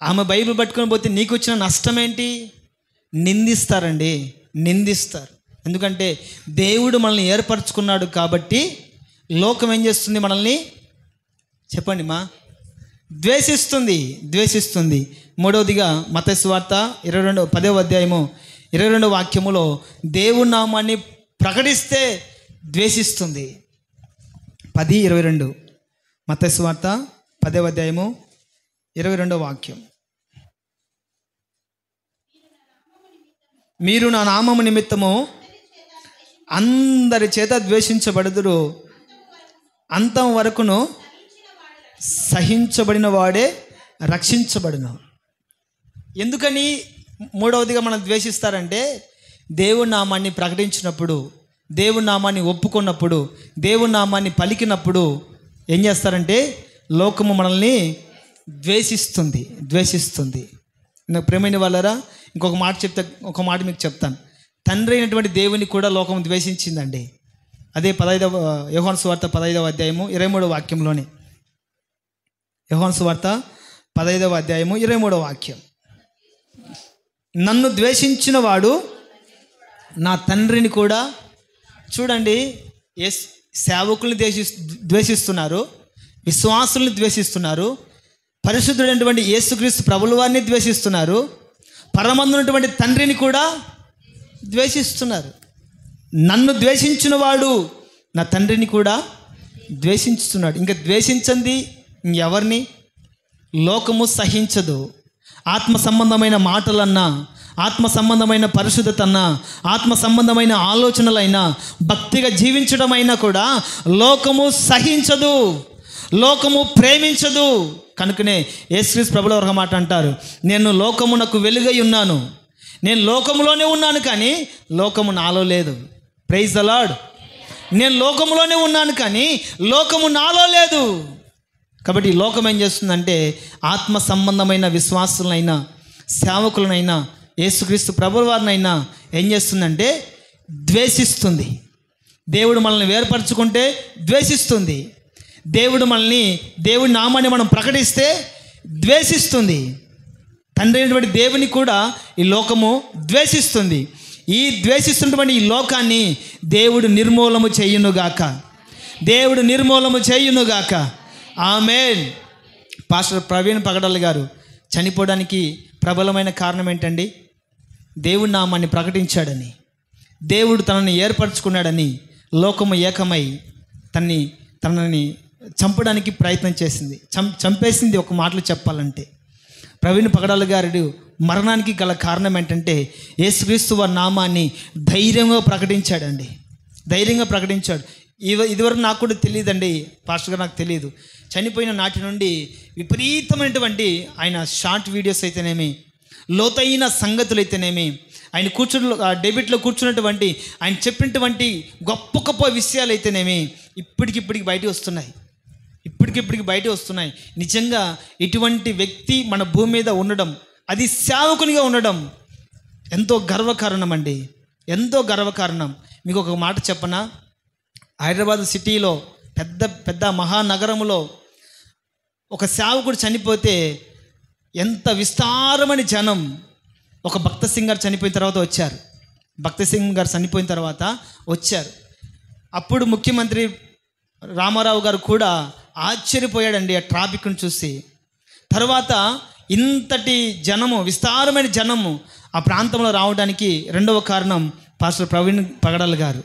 ఆమె బైబిల్ పట్టుకొని పోతే నీకు వచ్చిన నష్టం ఏంటి? నిందిస్తారండి, నిందిస్తారు. ఎందుకంటే దేవుడు మనల్ని ఏర్పరచుకున్నాడు కాబట్టి లోకం ఏం చేస్తుంది? మనల్ని చెప్పండి ద్వేషిస్తుంది. మూడవదిగా మత్తయి సువార్త 10వ అధ్యాయము 22వ వాక్యములో దేవుని నామాన్ని ప్రకటిస్తే ద్వేషిస్తుంది. 10:22 మత్తయి సువార్త 10వ అధ్యాయము 22వ వాక్యం. మీరు నా నామము నిమిత్తము అందరి చేత ద్వేషించబడుదురు, అంతం వరకును సహించబడిన వాడే రక్షించబడును. ఎందుకని మూడవదిగా మనం ద్వేషిస్తారంటే, దేవుని నామాన్ని ప్రకటించినప్పుడు, దేవుని నామాన్ని ఒప్పుకున్నప్పుడు, దేవుని నామాన్ని పలికినప్పుడు ఏం చేస్తారంటే, లోకము మనల్ని ద్వేషిస్తుంది. నాకు ప్రేమైన వాళ్ళరా, ఇంకొక మాట మీకు చెప్తాను. తండ్రి అయినటువంటి దేవుని కూడా లోకం ద్వేషించిందండి. అదే యోహాను సువార్త 15వ అధ్యాయము 23వ వాక్యంలోనే. యోహాను సువార్త 15వ అధ్యాయము 23వ వాక్యం. నన్ను ద్వేషించిన వాడు నా తండ్రిని కూడా, చూడండి, సేవకుల్ని ద్వేషిస్తున్నారు, విశ్వాసుల్ని ద్వేషిస్తున్నారు, పరిశుద్ధుడైనటువంటి యేసుక్రీస్తు ప్రభుల వారిని ద్వేషిస్తున్నారు, పరమందున్నటువంటి తండ్రిని కూడా ద్వేషిస్తున్నారు. నన్ను ద్వేషించిన వాడు నా తండ్రిని కూడా ద్వేషించుతున్నాడు. ఇంకా ద్వేషించండి ఎవరిని? లోకము సహించదు. ఆత్మ సంబంధమైన మాటలన్నా, ఆత్మ సంబంధమైన పరిశుద్ధత అన్నా, ఆత్మ సంబంధమైన ఆలోచనలైనా, భక్తిగా జీవించడం అయినా కూడా లోకము సహించదు, లోకము ప్రేమించదు. కనుకనే యేసుక్రీస్తు ప్రభుల ఒక మాట అంటారు, నేను లోకమునకు వెలుగై ఉన్నాను, నేను లోకములోనే ఉన్నాను కానీ లోకము నాలో లేదు. Praise the lord. నేను లోకములోనే ఉన్నాను కానీ లోకము నాలో లేదు. కాబట్టి ఈ లోకం ఏం చేస్తుందంటే, ఆత్మ సంబంధమైన విశ్వాసులైనా, సేవకులనైనా, యేసుక్రీస్తు ప్రభుల వారినైనా ఏం చేస్తుందంటే ద్వేషిస్తుంది. దేవుడు మనల్ని వేర్పరచుకుంటే ద్వేషిస్తుంది. దేవుడి నామాన్ని మనం ప్రకటిస్తే ద్వేషిస్తుంది. తండ్రి అయినటువంటి దేవుని కూడా ఈ లోకము ద్వేషిస్తుంది. ఈ ద్వేషిస్తున్నటువంటి ఈ లోకాన్ని దేవుడు నిర్మూలము చేయునుగాక. ఆమేన్. పాస్టర్ ప్రవీణ్ పగడల్ గారు చనిపోవడానికి ప్రబలమైన కారణం ఏంటండి? దేవుడి నామాన్ని ప్రకటించాడని, దేవుడు తనని ఏర్పరచుకున్నాడని లోకము ఏకమై తనని చంపడానికి ప్రయత్నం చేసింది, చంపేసింది. ఒక మాటలు చెప్పాలంటే, ప్రవీణ్ పగడాల గారు మరణానికి గల కారణం ఏంటంటే యేసుక్రీస్తు వారి నామాన్ని ధైర్యంగా ప్రకటించాడండి. ధైర్యంగా ప్రకటించాడు. ఇదివరకు నాకు కూడా తెలియదండి, పాస్టర్ గారు నాకు తెలియదు. చనిపోయిన నాటి నుండి విపరీతమైనటువంటి ఆయన షార్ట్ వీడియోస్ అయితేనేమి, లోతైన సంగతులు అయితేనేమి, ఆయన డెబిట్లో కూర్చున్నటువంటి ఆయన చెప్పినటువంటి గొప్ప గొప్ప విషయాలు అయితేనేమి ఇప్పటికిప్పటికి బయట వస్తున్నాయి. నిజంగా ఇటువంటి వ్యక్తి మన భూమి మీద ఉండడం, అది సేవకునిగా ఉండడం ఎంతో గర్వకారణం అండి, ఎంతో గర్వకారణం. మీకు ఒక మాట చెప్పనా, హైదరాబాద్ సిటీలో పెద్ద మహానగరంలో ఒక సేవకుడు చనిపోతే ఎంత విస్తారమైన జనం ఒక భక్త సింగ్ గారు చనిపోయిన తర్వాత వచ్చారు. అప్పుడు ముఖ్యమంత్రి రామారావు గారు కూడా ఆశ్చర్యపోయాడండి ఆ ట్రాఫిక్ను చూసి. తర్వాత ఇంతటి జనము, విస్తారమైన జనము ఆ ప్రాంతంలో రావడానికి రెండవ కారణం పాస్టర్ ప్రవీణ్ పగడాల్ గారు.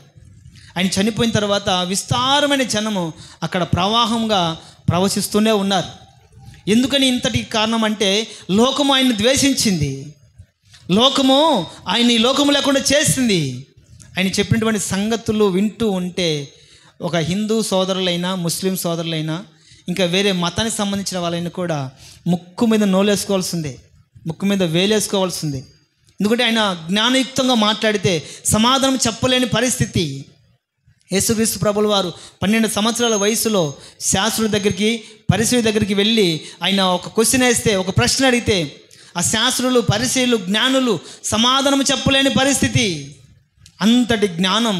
ఆయన చనిపోయిన తర్వాత విస్తారమైన జనము అక్కడ ప్రవాహంగా ప్రవశిస్తూనే ఉన్నారు. ఎందుకని ఇంతటి కారణం అంటే లోకము ఆయన్ని ద్వేషించింది, లోకము ఆయన ఈ లోకము లేకుండా చేసింది. ఆయన చెప్పినటువంటి సంగతులు వింటూ ఉంటే ఒక హిందూ సోదరులైనా, ముస్లిం సోదరులైనా, ఇంకా వేరే మతానికి సంబంధించిన వాళ్ళైనా కూడా ముక్కు మీద నోలేసుకోవాల్సిందే, ముక్కు మీద వేలేసుకోవాల్సిందే. ఎందుకంటే ఆయన జ్ఞానయుక్తంగా మాట్లాడితే సమాధానం చెప్పలేని పరిస్థితి. యేసుక్రీస్తు ప్రభుల వారు 12 సంవత్సరాల వయసులో శాస్త్రుల దగ్గరికి, పరిసయ్యుల దగ్గరికి వెళ్ళి ఆయన ఒక క్వశ్చన్ వేస్తే, ఒక ప్రశ్న అడిగితే ఆ శాస్త్రులు, పరిసయ్యులు, జ్ఞానులు సమాధానం చెప్పలేని పరిస్థితి. అంతటి జ్ఞానం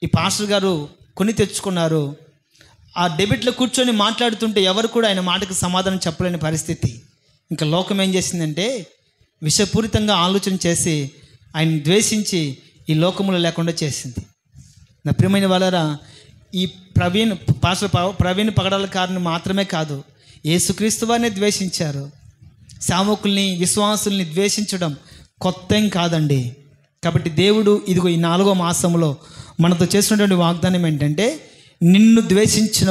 ఈ పాస్టర్ గారు కొని తెచ్చుకున్నారు. ఆ డెబిట్లో కూర్చొని మాట్లాడుతుంటే ఎవరు కూడా ఆయన మాటకు సమాధానం చెప్పలేని పరిస్థితి. ఇంకా లోకం ఏం చేసిందంటే విషపూరితంగా ఆలోచన చేసి ఆయన ద్వేషించి ఈ లోకములో లేకుండా చేసింది. నా ప్రియమైన వాళ్ళరా, ఈ పాస్టర్ ప్రవీణ్ పగడాల గారిని మాత్రమే కాదు, యేసుక్రీస్తు వారిని ద్వేషించారు. సేవకుల్ని, విశ్వాసుల్ని ద్వేషించడం కొత్త ఏం కాదండి. కాబట్టి దేవుడు ఇదిగో ఈ 4వ మాసంలో మనతో చేసినటువంటి వాగ్దానం ఏంటంటే నిన్ను ద్వేషించిన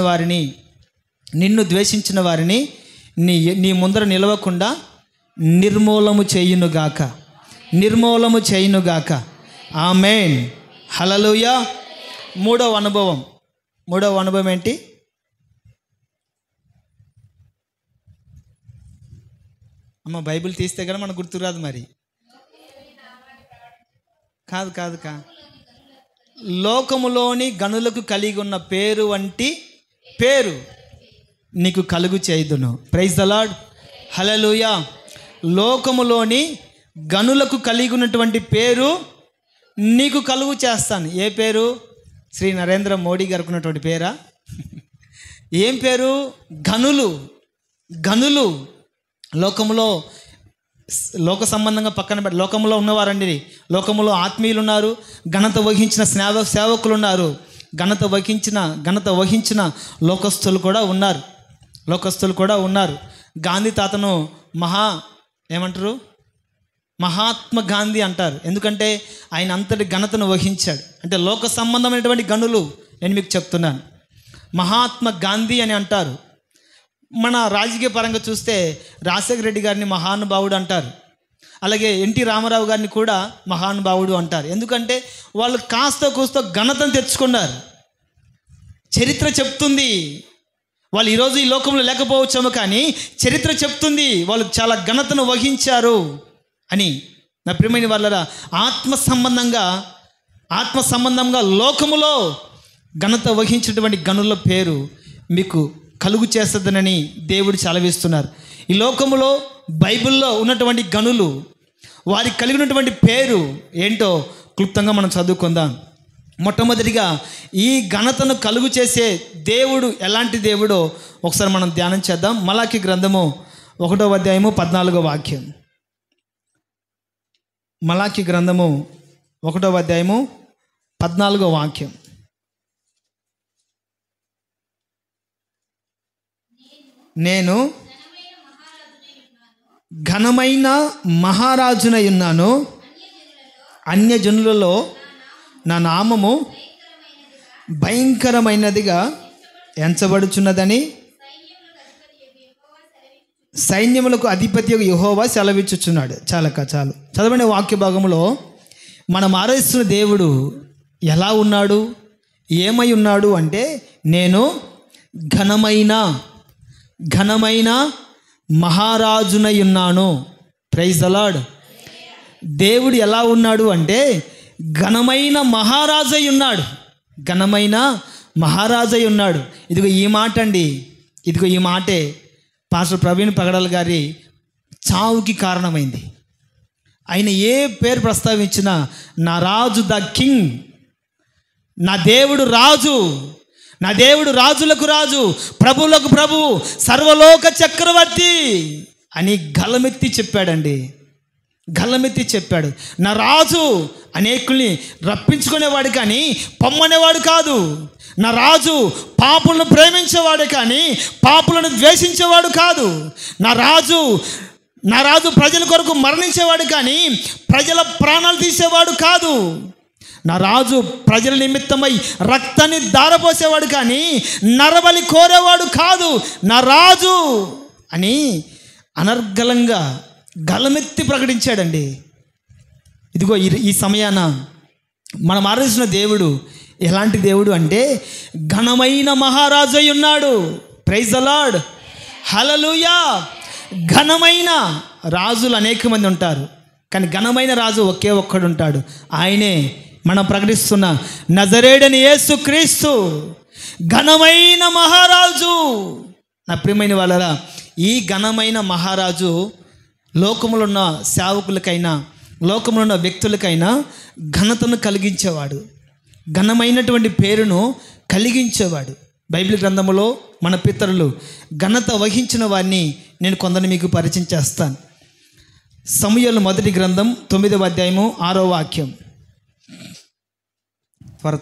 వారిని నీ ముందర నిలవకుండా నిర్మూలము చేయునుగాక. ఆమేన్, హల్లెలూయా. మూడవ అనుభవం ఏంటి? అమ్మ బైబిల్ తీస్తే కానీ మనకు గుర్తురాదు. మరి కాదు లోకములోని గనులకు కలిగి ఉన్న పేరు వంటి పేరు నీకు కలుగు చేయుదును. ప్రైజ్ ద లార్డ్, హల్లెలూయా. లోకములోని గనులకు కలిగి ఉన్నటువంటి పేరు నీకు కలుగు చేస్తాను. ఏ పేరు? శ్రీ నరేంద్ర మోడీ గారికి ఉన్నటువంటి పేరా? ఏం పేరు? గనులు. లోకములో లోక సంబంధంగా పక్కన పెట్టి లోకంలో ఉన్నవారండి, లోకంలో ఆత్మీయులు ఉన్నారు, ఘనత వహించిన సేవకులు ఉన్నారు, ఘనత వహించిన లోకస్తులు కూడా ఉన్నారు. గాంధీ తాతను మహాత్మా గాంధీ అంటారు. ఎందుకంటే ఆయన అంతటి ఘనతను వహించాడు. అంటే లోక సంబంధమైనటువంటి గనులు నేను మీకు చెప్తున్నాను. మహాత్మా గాంధీ అని అంటారు. మన రాజకీయ పరంగా చూస్తే రాజశేఖర రెడ్డి గారిని మహానుభావుడు అంటారు. అలాగే ఎన్టీ రామారావు గారిని కూడా మహానుభావుడు అంటారు. ఎందుకంటే వాళ్ళు కాస్త కూస్తో ఘనతను తెచ్చుకున్నారు. చరిత్ర చెప్తుంది వాళ్ళు ఈరోజు ఈ లోకంలో లేకపోవచ్చేమో, కానీ చరిత్ర చెప్తుంది వాళ్ళు చాలా ఘనతను వహించారు అని. నా ప్రియమైన వాళ్ళరా, ఆత్మ సంబంధంగా లోకములో ఘనత వహించినటువంటి గనుల పేరు మీకు కలుగు చేస్తుందనని దేవుడు సెలవిస్తున్నారు. ఈ లోకములో బైబిల్లో ఉన్నటువంటి గనులు, వారికి కలిగినటువంటి పేరు ఏంటో క్లుప్తంగా మనం చదువుకుందాం. మొట్టమొదటిగా ఈ ఘనతను కలుగు చేసే దేవుడు ఎలాంటి దేవుడో ఒకసారి మనం ధ్యానం చేద్దాం. మలాకి గ్రంథము 1వ అధ్యాయము 14వ వాక్యం. మలాకి గ్రంథము 1వ అధ్యాయము 14వ వాక్యం. నేను ఘనమైన మహారాజునై ఉన్నాను, అన్యజనులలో నా నామము భయంకరమైనదిగా ఎంచబడుచున్నదని సైన్యములకు అధిపతి యెహోవా సెలవిచ్చుచున్నాడు. చాలు చదవని వాక్య భాగంలో మనం ఆరాధిస్తున్న దేవుడు ఎలా ఉన్నాడు, ఏమై ఉన్నాడు అంటే, నేను ఘనమైన మహారాజునై ఉన్నాను. Praise the lord. దేవుడు ఎలా ఉన్నాడు అంటే ఘనమైన మహారాజై ఉన్నాడు. ఘనమైన మహారాజై ఉన్నాడు. ఇదిగో ఈ మాట అండి, ఇదిగో ఈ మాటే పాస్టర్ ప్రవీణ్ పగడాల్ గారి చావుకి కారణమైంది. ఆయన ఏ పేరు ప్రస్తావించినా నా రాజు ద కింగ్, నా దేవుడు రాజు, నా దేవుడు రాజులకు రాజు, ప్రభువులకు ప్రభువు, సర్వలోక చక్రవర్తి అని గలమెత్తి చెప్పాడండి. గల్లమెత్తి చెప్పాడు. నా రాజు అనేకుల్ని రప్పించుకునేవాడు కానీ పొమ్మనేవాడు కాదు. నా రాజు పాపులను ప్రేమించేవాడు కానీ పాపులను ద్వేషించేవాడు కాదు. నా రాజు ప్రజల కొరకు మరణించేవాడు కానీ ప్రజల ప్రాణాలు తీసేవాడు కాదు. నా రాజు ప్రజల నిమిత్తమై రక్తాన్ని ధారపోసేవాడు కానీ నరబలి కోరేవాడు కాదు. నా రాజు అని అనర్గళంగా గలమెత్తి ప్రకటించాడండి. ఇదిగో ఈ సమయాన మనం ఆరాధిస్తున్న దేవుడు ఎలాంటి దేవుడు అంటే ఘనమైన మహారాజు అయి ఉన్నాడు. ప్రైజ్ ద లార్డ్, హల్లెలూయా. ఘనమైన రాజులు అనేక మంది ఉంటారు కానీ ఘనమైన రాజు ఒకే ఒక్కడు ఉంటాడు. ఆయనే మనం ప్రకటిస్తున్న నజరేయుడైన యేసుక్రీస్తు, ఘనమైన మహారాజు. నా ప్రియమైన వాళ్ళరా, ఈ ఘనమైన మహారాజు లోకములో ఉన్న సేవకులకైనా లోకంలో ఉన్న వ్యక్తులకైనా ఘనతను కలిగించేవాడు, ఘనమైనటువంటి పేరును కలిగించేవాడు. బైబిల్ గ్రంథంలో మన పితరులు ఘనత వహించిన వారిని నేను కొందరిని మీకు పరిచయం చేస్తాను. సమూయేలు మొదటి గ్రంథం 9వ అధ్యాయము 6వ వాక్యం.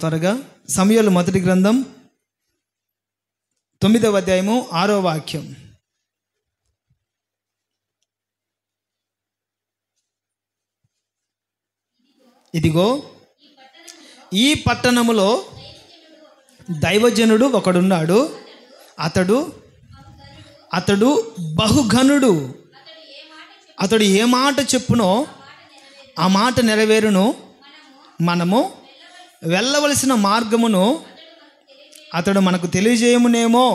త్వరగా సమూయేలు మొదటి గ్రంథం 9వ అధ్యాయము 6వ వాక్యం. ఇదిగో ఈ పట్టణములో దైవజనుడు ఒకడున్నాడు. అతడు బహుఘనుడు. అతడు ఏ మాట చెప్పునో ఆ మాట నెరవేరును. మనము వెళ్ళవలసిన మార్గమును అతడు మనకు తెలియజేయమునేమో.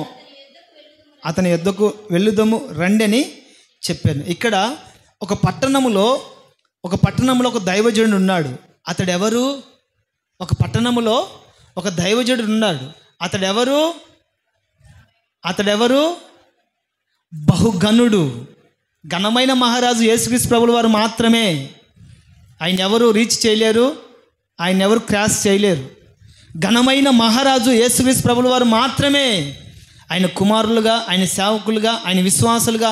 అతని యొద్దకు వెళ్ళుదము రండి అని చెప్పాను. ఇక్కడ ఒక పట్టణములో ఒక దైవజనుడు ఉన్నాడు. అతడెవరు? ఒక పట్టణములో ఒక దైవజనుడు ఉన్నాడు. అతడెవరు? బహుఘనుడు. ఘనమైన మహారాజు యేసుక్రీస్తు ప్రభుల వారు మాత్రమే. ఆయన ఎవరు రీచ్ చేయలేరు, ఆయన ఎవరు క్రాస్ చేయలేరు. ఘనమైన మహారాజు యేసుక్రీస్తు ప్రభుల వారు మాత్రమే. ఆయన కుమారులుగా, ఆయన సేవకులుగా, ఆయన విశ్వాసులుగా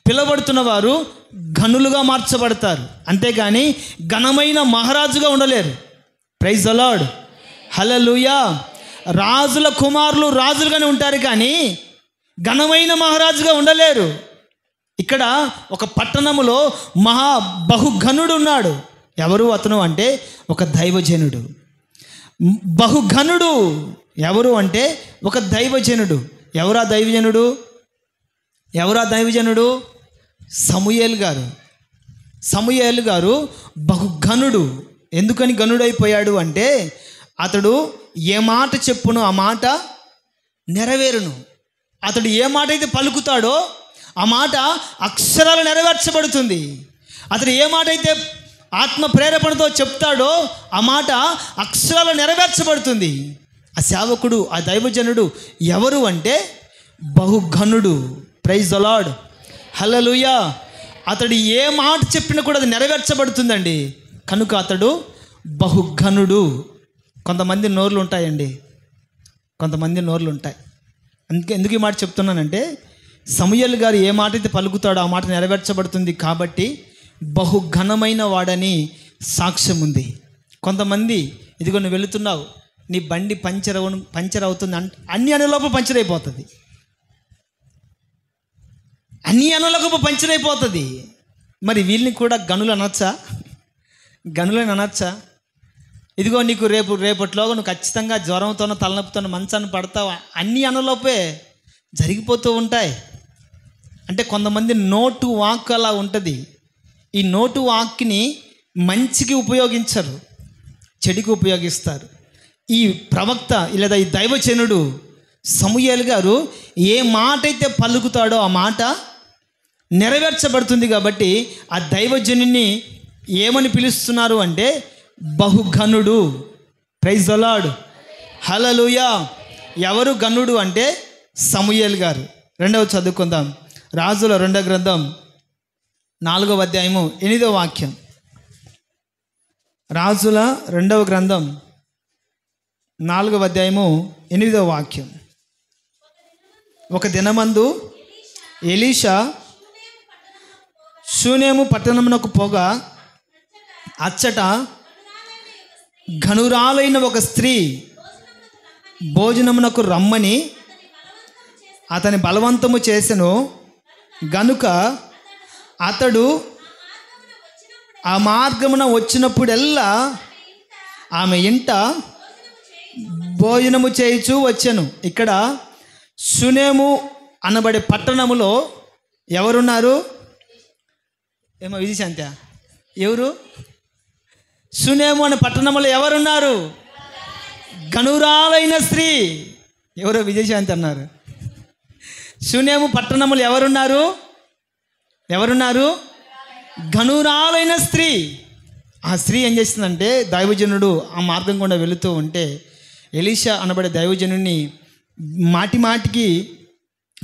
పిలువబడుతున్న వారు ఘనులుగా మార్చబడతారు. అంతేగాని ఘనమైన మహారాజుగా ఉండలేరు. ప్రైజ్ ద లార్డ్, హల్లెలూయా. రాజుల కుమారులు రాజులుగానే ఉంటారు కానీ ఘనమైన మహారాజుగా ఉండలేరు. ఇక్కడ ఒక పట్టణములో బహుఘనుడు ఉన్నాడు. ఎవరు అతను అంటే ఒక దైవజనుడు. బహుఘనుడు ఎవరు అంటే ఒక దైవజనుడు. ఎవరా దైవజనుడు? సమూయేలు గారు బహుఘనుడు. ఎందుకని ఘనుడైపోయాడు అంటే అతడు ఏ మాట చెప్పునో ఆ మాట నెరవేరును. అతడు ఏ మాట అయితే పలుకుతాడో ఆ మాట అక్షరాలు నెరవేర్చబడుతుంది. అతడు ఏ మాట అయితే ఆత్మ ప్రేరేపణతో చెప్తాడో ఆ మాట అక్షరాలు నెరవేర్చబడుతుంది. ఆ సేవకుడు, ఆ దైవజనుడు ఎవరు అంటే బహుఘనుడు. ప్రైజ్ ద లార్డ్, హల్లెలూయా. అతడు ఏ మాట చెప్పినా కూడా అది నెరవేర్చబడుతుందండి. కనుక అతడు బహుఘనుడు. కొంతమంది నోర్లు ఉంటాయండి, ఎందుకు ఈ మాట చెప్తున్నానంటే సమూయేలు గారు ఏ మాట అయితే పలుకుతాడో ఆ మాట నెరవేర్చబడుతుంది కాబట్టి బహుఘనమైన వాడని సాక్ష్యం ఉంది. కొంతమంది ఇదిగో నువ్వు వెళుతున్నావు, నీ బండి పంచర్ అవుతుంది అన్ని అనులోపు పంచర్ అయిపోతుంది. మరి వీళ్ళని కూడా గనులని అనొచ్చా? ఇదిగో నీకు రేపటిలోగా నువ్వు ఖచ్చితంగా జ్వరంతోనో తలనొప్పితోనో మంచాన్ని పడతావు, అన్ని అనులోపే జరిగిపోతూ ఉంటాయి. అంటే కొంతమంది నోటు వాక్ అలా ఉంటుంది. ఈ నోటు వాక్ని మంచికి ఉపయోగించరు, చెడుకు ఉపయోగిస్తారు. ఈ ప్రవక్త లేదా ఈ దైవజనుడు సమూయేలు గారు ఏ మాట అయితే పలుకుతాడో ఆ మాట నెరవేర్చబడుతుంది. కాబట్టి ఆ దైవజనుని ఏమని పిలుస్తున్నారు అంటే బహుఘనుడు. ప్రైజ్ ది లార్డ్, హల్లెలూయా. ఎవరు గనుడు అంటే సమూయేలు గారు. రెండవ చదువుకుందాం. రాజుల 2వ గ్రంథం 4వ అధ్యాయము 8వ వాక్యం. రాజుల 2వ గ్రంథం 4వ అధ్యాయము 8వ వాక్యం. ఒక దినమందు ఎలీషా షూనేము పట్టణమునకు పోగా అచ్చట ఘనురాలైన ఒక స్త్రీ భోజనమునకు రమ్మని అతని బలవంతము చేసెను గనుక అతడు ఆ మార్గమున వచ్చినప్పుడెల్లా ఆమె ఇంట భోజనము చేయుచూ వచ్చెను. ఇక్కడ షూనేము అనబడే పట్టణములో ఎవరున్నారు? ఏమో విజయశాంత, ఎవరు? షూనేము అనే పట్టణంలో ఎవరున్నారు? గనురాలైన స్త్రీ. ఎవరో విజయశాంతి అన్నారు. షూనేము పట్టణంలో ఎవరున్నారు? గనురాలైన స్త్రీ. ఆ స్త్రీ ఏం చేస్తుందంటే, దైవజనుడు ఆ మార్గం గుండా వెళుతూ ఉంటే ఎలీషా అనబడే దైవజనుడిని మాటి మాటికి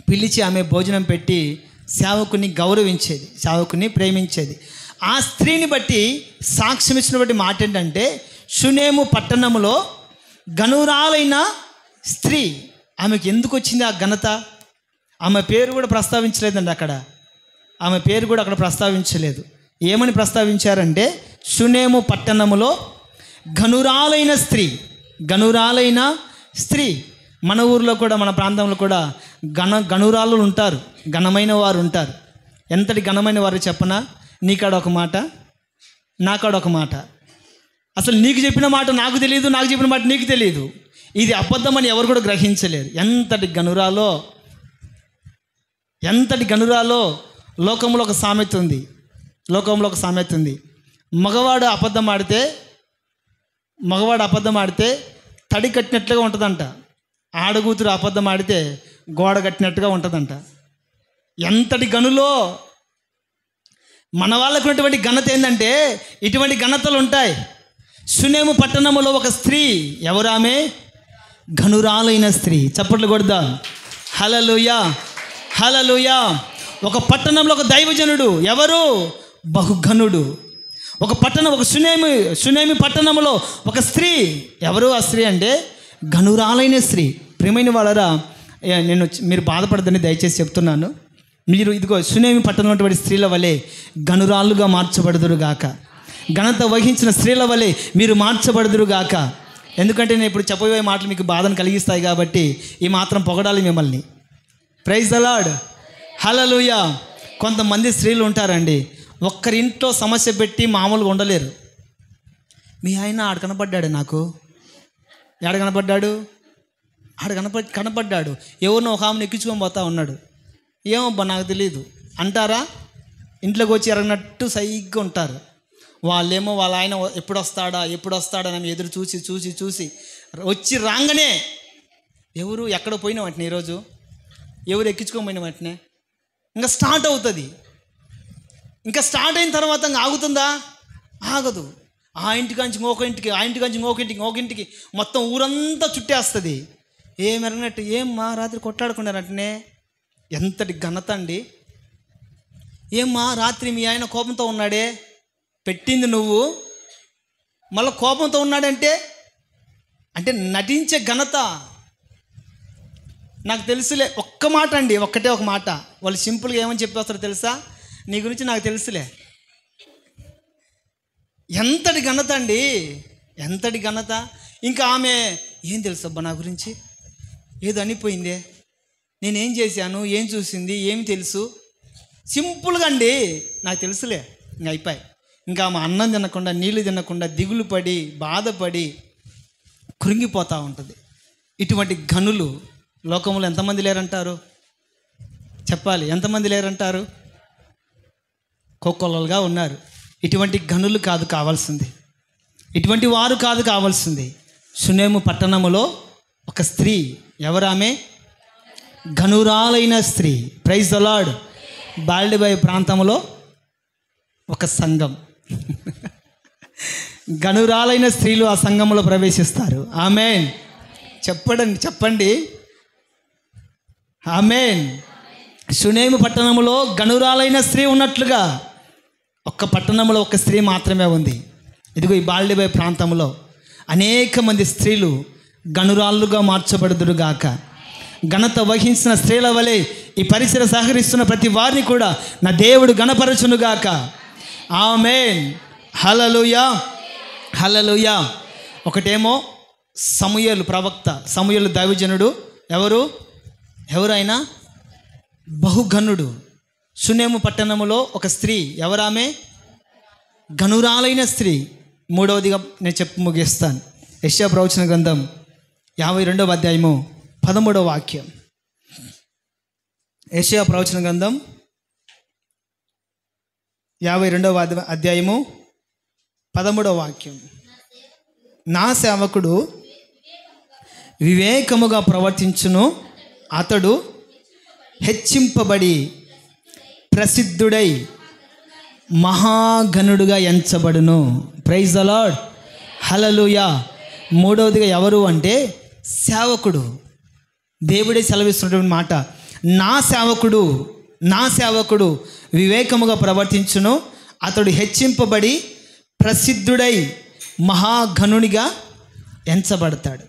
పిలిచి ఆమె భోజనం పెట్టి సేవకుని గౌరవించేది, సేవకుని ప్రేమించేది. ఆ స్త్రీని బట్టి సాక్ష్యం ఇచ్చిన బట్టి మాట ఏంటంటే, షూనేము పట్టణంలో గనురాలైన స్త్రీ. ఆమెకు ఎందుకు వచ్చింది ఆ ఘనత? ఆమె పేరు కూడా ప్రస్తావించలేదండి అక్కడ. ఆమె పేరు కూడా అక్కడ ప్రస్తావించలేదు. ఏమని ప్రస్తావించారంటే, షూనేము పట్టణములో ఘనురాలైన స్త్రీ. మన ఊర్లో కూడా, మన ప్రాంతంలో కూడా గనురాలు ఉంటారు, ఘనమైన వారు ఉంటారు. ఎంతటి ఘనమైన వారు చెప్పనా? నీకాడ ఒక మాట, నాకాడ ఒక మాట. అసలు నీకు చెప్పిన మాట నాకు తెలియదు, నాకు చెప్పిన మాట నీకు తెలియదు. ఇది అబద్ధమని ఎవరు కూడా గ్రహించలేరు. ఎంతటి గనురాలో లోకంలో ఒక సామెత ఉంది. మగవాడు అబద్ధం ఆడితే తడి కట్టినట్లుగా ఉంటుందంట. ఆడగూతురు అబద్ధం ఆడితే గోడ కట్టినట్టుగా ఉంటుందంట. ఎంతటి గనులో మన వాళ్ళకు ఉన్నటువంటి ఘనత ఏంటంటే, ఇటువంటి ఘనతలు ఉంటాయి. షూనేము పట్టణములో ఒక స్త్రీ. ఎవరామె? ఘనురాలైన స్త్రీ. చప్పట్లు కొడదాం. హల్లెలూయా. ఒక పట్టణంలో ఒక దైవజనుడు. ఎవరు? బహుఘనుడు. ఒక షూనేమి పట్టణంలో ఒక స్త్రీ. ఎవరు ఆ స్త్రీ అంటే? ఘనురాలైన స్త్రీ. ప్రియమైన వాళ్ళరా, మీరు బాధపడదని దయచేసి చెప్తున్నాను. మీరు ఇదిగో షూనేమి పట్టణంలో ఉన్నటువంటి స్త్రీల వలె ఘనురాలుగా మార్చబడుదురుగాక. ఘనత వహించిన స్త్రీల వలె మీరు మార్చబడుదురుగాక. ఎందుకంటే నేను ఇప్పుడు చెప్పబోయే మాటలు మీకు బాధను కలిగిస్తాయి కాబట్టి ఈ మాత్రం పొగడాలి మిమ్మల్ని. ప్రైజ్ ది లార్డ్, హల్లెలూయా. కొంతమంది స్త్రీలు ఉంటారండి, ఒక్కరింట్లో సమస్య పెట్టి మామూలుగా ఉండలేరు. మీ ఆయన ఆడ కనపడ్డాడు, నాకు ఆడ కనపడ్డాడు, ఎవరినో ఒక ఆమెను ఎక్కించుకొని పోతా ఉన్నాడు. ఏమబ్బా నాకు తెలియదు అంటారా? ఇంట్లోకి వచ్చి ఎరగనట్టు సైగ్గా ఉంటారు. వాళ్ళేమో వాళ్ళ ఆయన ఎప్పుడు వస్తాడా అని ఎదురు చూసి వచ్చి రాగానే ఎవరు ఎక్కడ పోయిన వాటిని, ఈరోజు ఎవరు ఎక్కించుకోకపోయిన వాటినే ఇంకా స్టార్ట్ అవుతుంది. ఇంకా స్టార్ట్ అయిన తర్వాత ఇంకా ఆగుతుందా? ఆగదు. ఆ ఇంటికాంచి ఇంకొక ఇంటికి మొత్తం ఊరంతా చుట్టేస్తుంది. ఏం ఎరగనట్టు, ఏం మా రాత్రి కొట్లాడుకున్నారంటనే. ఎంతటి ఘనత అండి! ఏమ్మా రాత్రి మీ ఆయన కోపంతో ఉన్నాడే, పెట్టింది నువ్వు, మళ్ళీ కోపంతో ఉన్నాడంటే అంటే నటించే ఘనత. నాకు తెలుసులే, ఒక్క మాట అండి, ఒక్కటే ఒక మాట. వాళ్ళు సింపుల్గా ఏమని చెప్పేస్తారో తెలుసా? నీ గురించి నాకు తెలుసులే. ఎంతటి ఘనత అండి, ఎంతటి ఘనత! ఇంకా ఆమె ఏం తెలుసు అబ్బా నా గురించి, ఏదో అనిపోయిందే, నేనేం చేశాను, ఏం చూసింది, ఏమి తెలుసు. సింపుల్గా అండి, నాకు తెలుసులే, ఇంక అయిపోయి. ఇంకా ఆమె అన్నం తినకుండా, నీళ్ళు తినకుండా, దిగులు పడి, బాధపడి కృంగిపోతూ ఉంటుంది. ఇటువంటి గనులు లోకంలో ఎంతమంది లేరంటారు? చెప్పాలి, ఎంతమంది లేరంటారు? కోకొల్లలుగా ఉన్నారు. ఇటువంటి గనులు కాదు కావాల్సింది, ఇటువంటి వారు కాదు కావాల్సింది. షునేము పట్టణములో ఒక స్త్రీ, ఎవరామె? గనురాలైన స్త్రీ. Praise the lord. బాల్డిబాయ్ ప్రాంతంలో ఒక సంఘం. గనురాలైన స్త్రీలు ఆ సంఘంలో ప్రవేశిస్తారు. ఆమేన్. చెప్పండి ఆమేన్. షునేము పట్టణంలో గనురాలైన స్త్రీ ఉన్నట్లుగా ఒక్క పట్టణంలో ఒక స్త్రీ మాత్రమే ఉంది. ఇదిగో ఈ బాల్డిబాయ్ ప్రాంతంలో అనేక మంది స్త్రీలు గనురాళ్ళుగా మార్చబడుదురుగాక. ఘనత వహించిన స్త్రీల వలె ఈ పరిసర సహకరిస్తున్న ప్రతి వారిని కూడా నా దేవుడు గణపరచునుగాక. ఆమేన్. హల్లెలూయా, హల్లెలూయా. ఒకటేమో సమూయేలు ప్రవక్త, సమూయేలు దైవజనుడు. ఎవరు ఆయన? బహుఘనుడు. షునేము పట్టణములో ఒక స్త్రీ, ఎవరామె? గనురాలైన స్త్రీ. మూడవదిగా నేను చెప్పి ముగిస్తాను. యెషయా ప్రవచన గ్రంథం 52వ అధ్యాయము 13వ వాక్యం. యెషయా ప్రవచన గ్రంథం 52వ అధ్యాయము 13వ వాక్యం. నా సేవకుడు వివేకముగా ప్రవర్తించును, అతడు హెచ్చింపబడి ప్రసిద్ధుడై మహాగణుడుగా ఎంచబడును. Praise the Lord. హల్లెలూయా. మూడవదిగా ఎవరు అంటే సేవకుడు. దేవుడే సెలవిస్తున్నటువంటి మాట, నా సేవకుడు వివేకముగా ప్రవర్తించును, అతడు హెచ్చింపబడి ప్రసిద్ధుడై మహాగణునిగా ఎంచబడతాడు.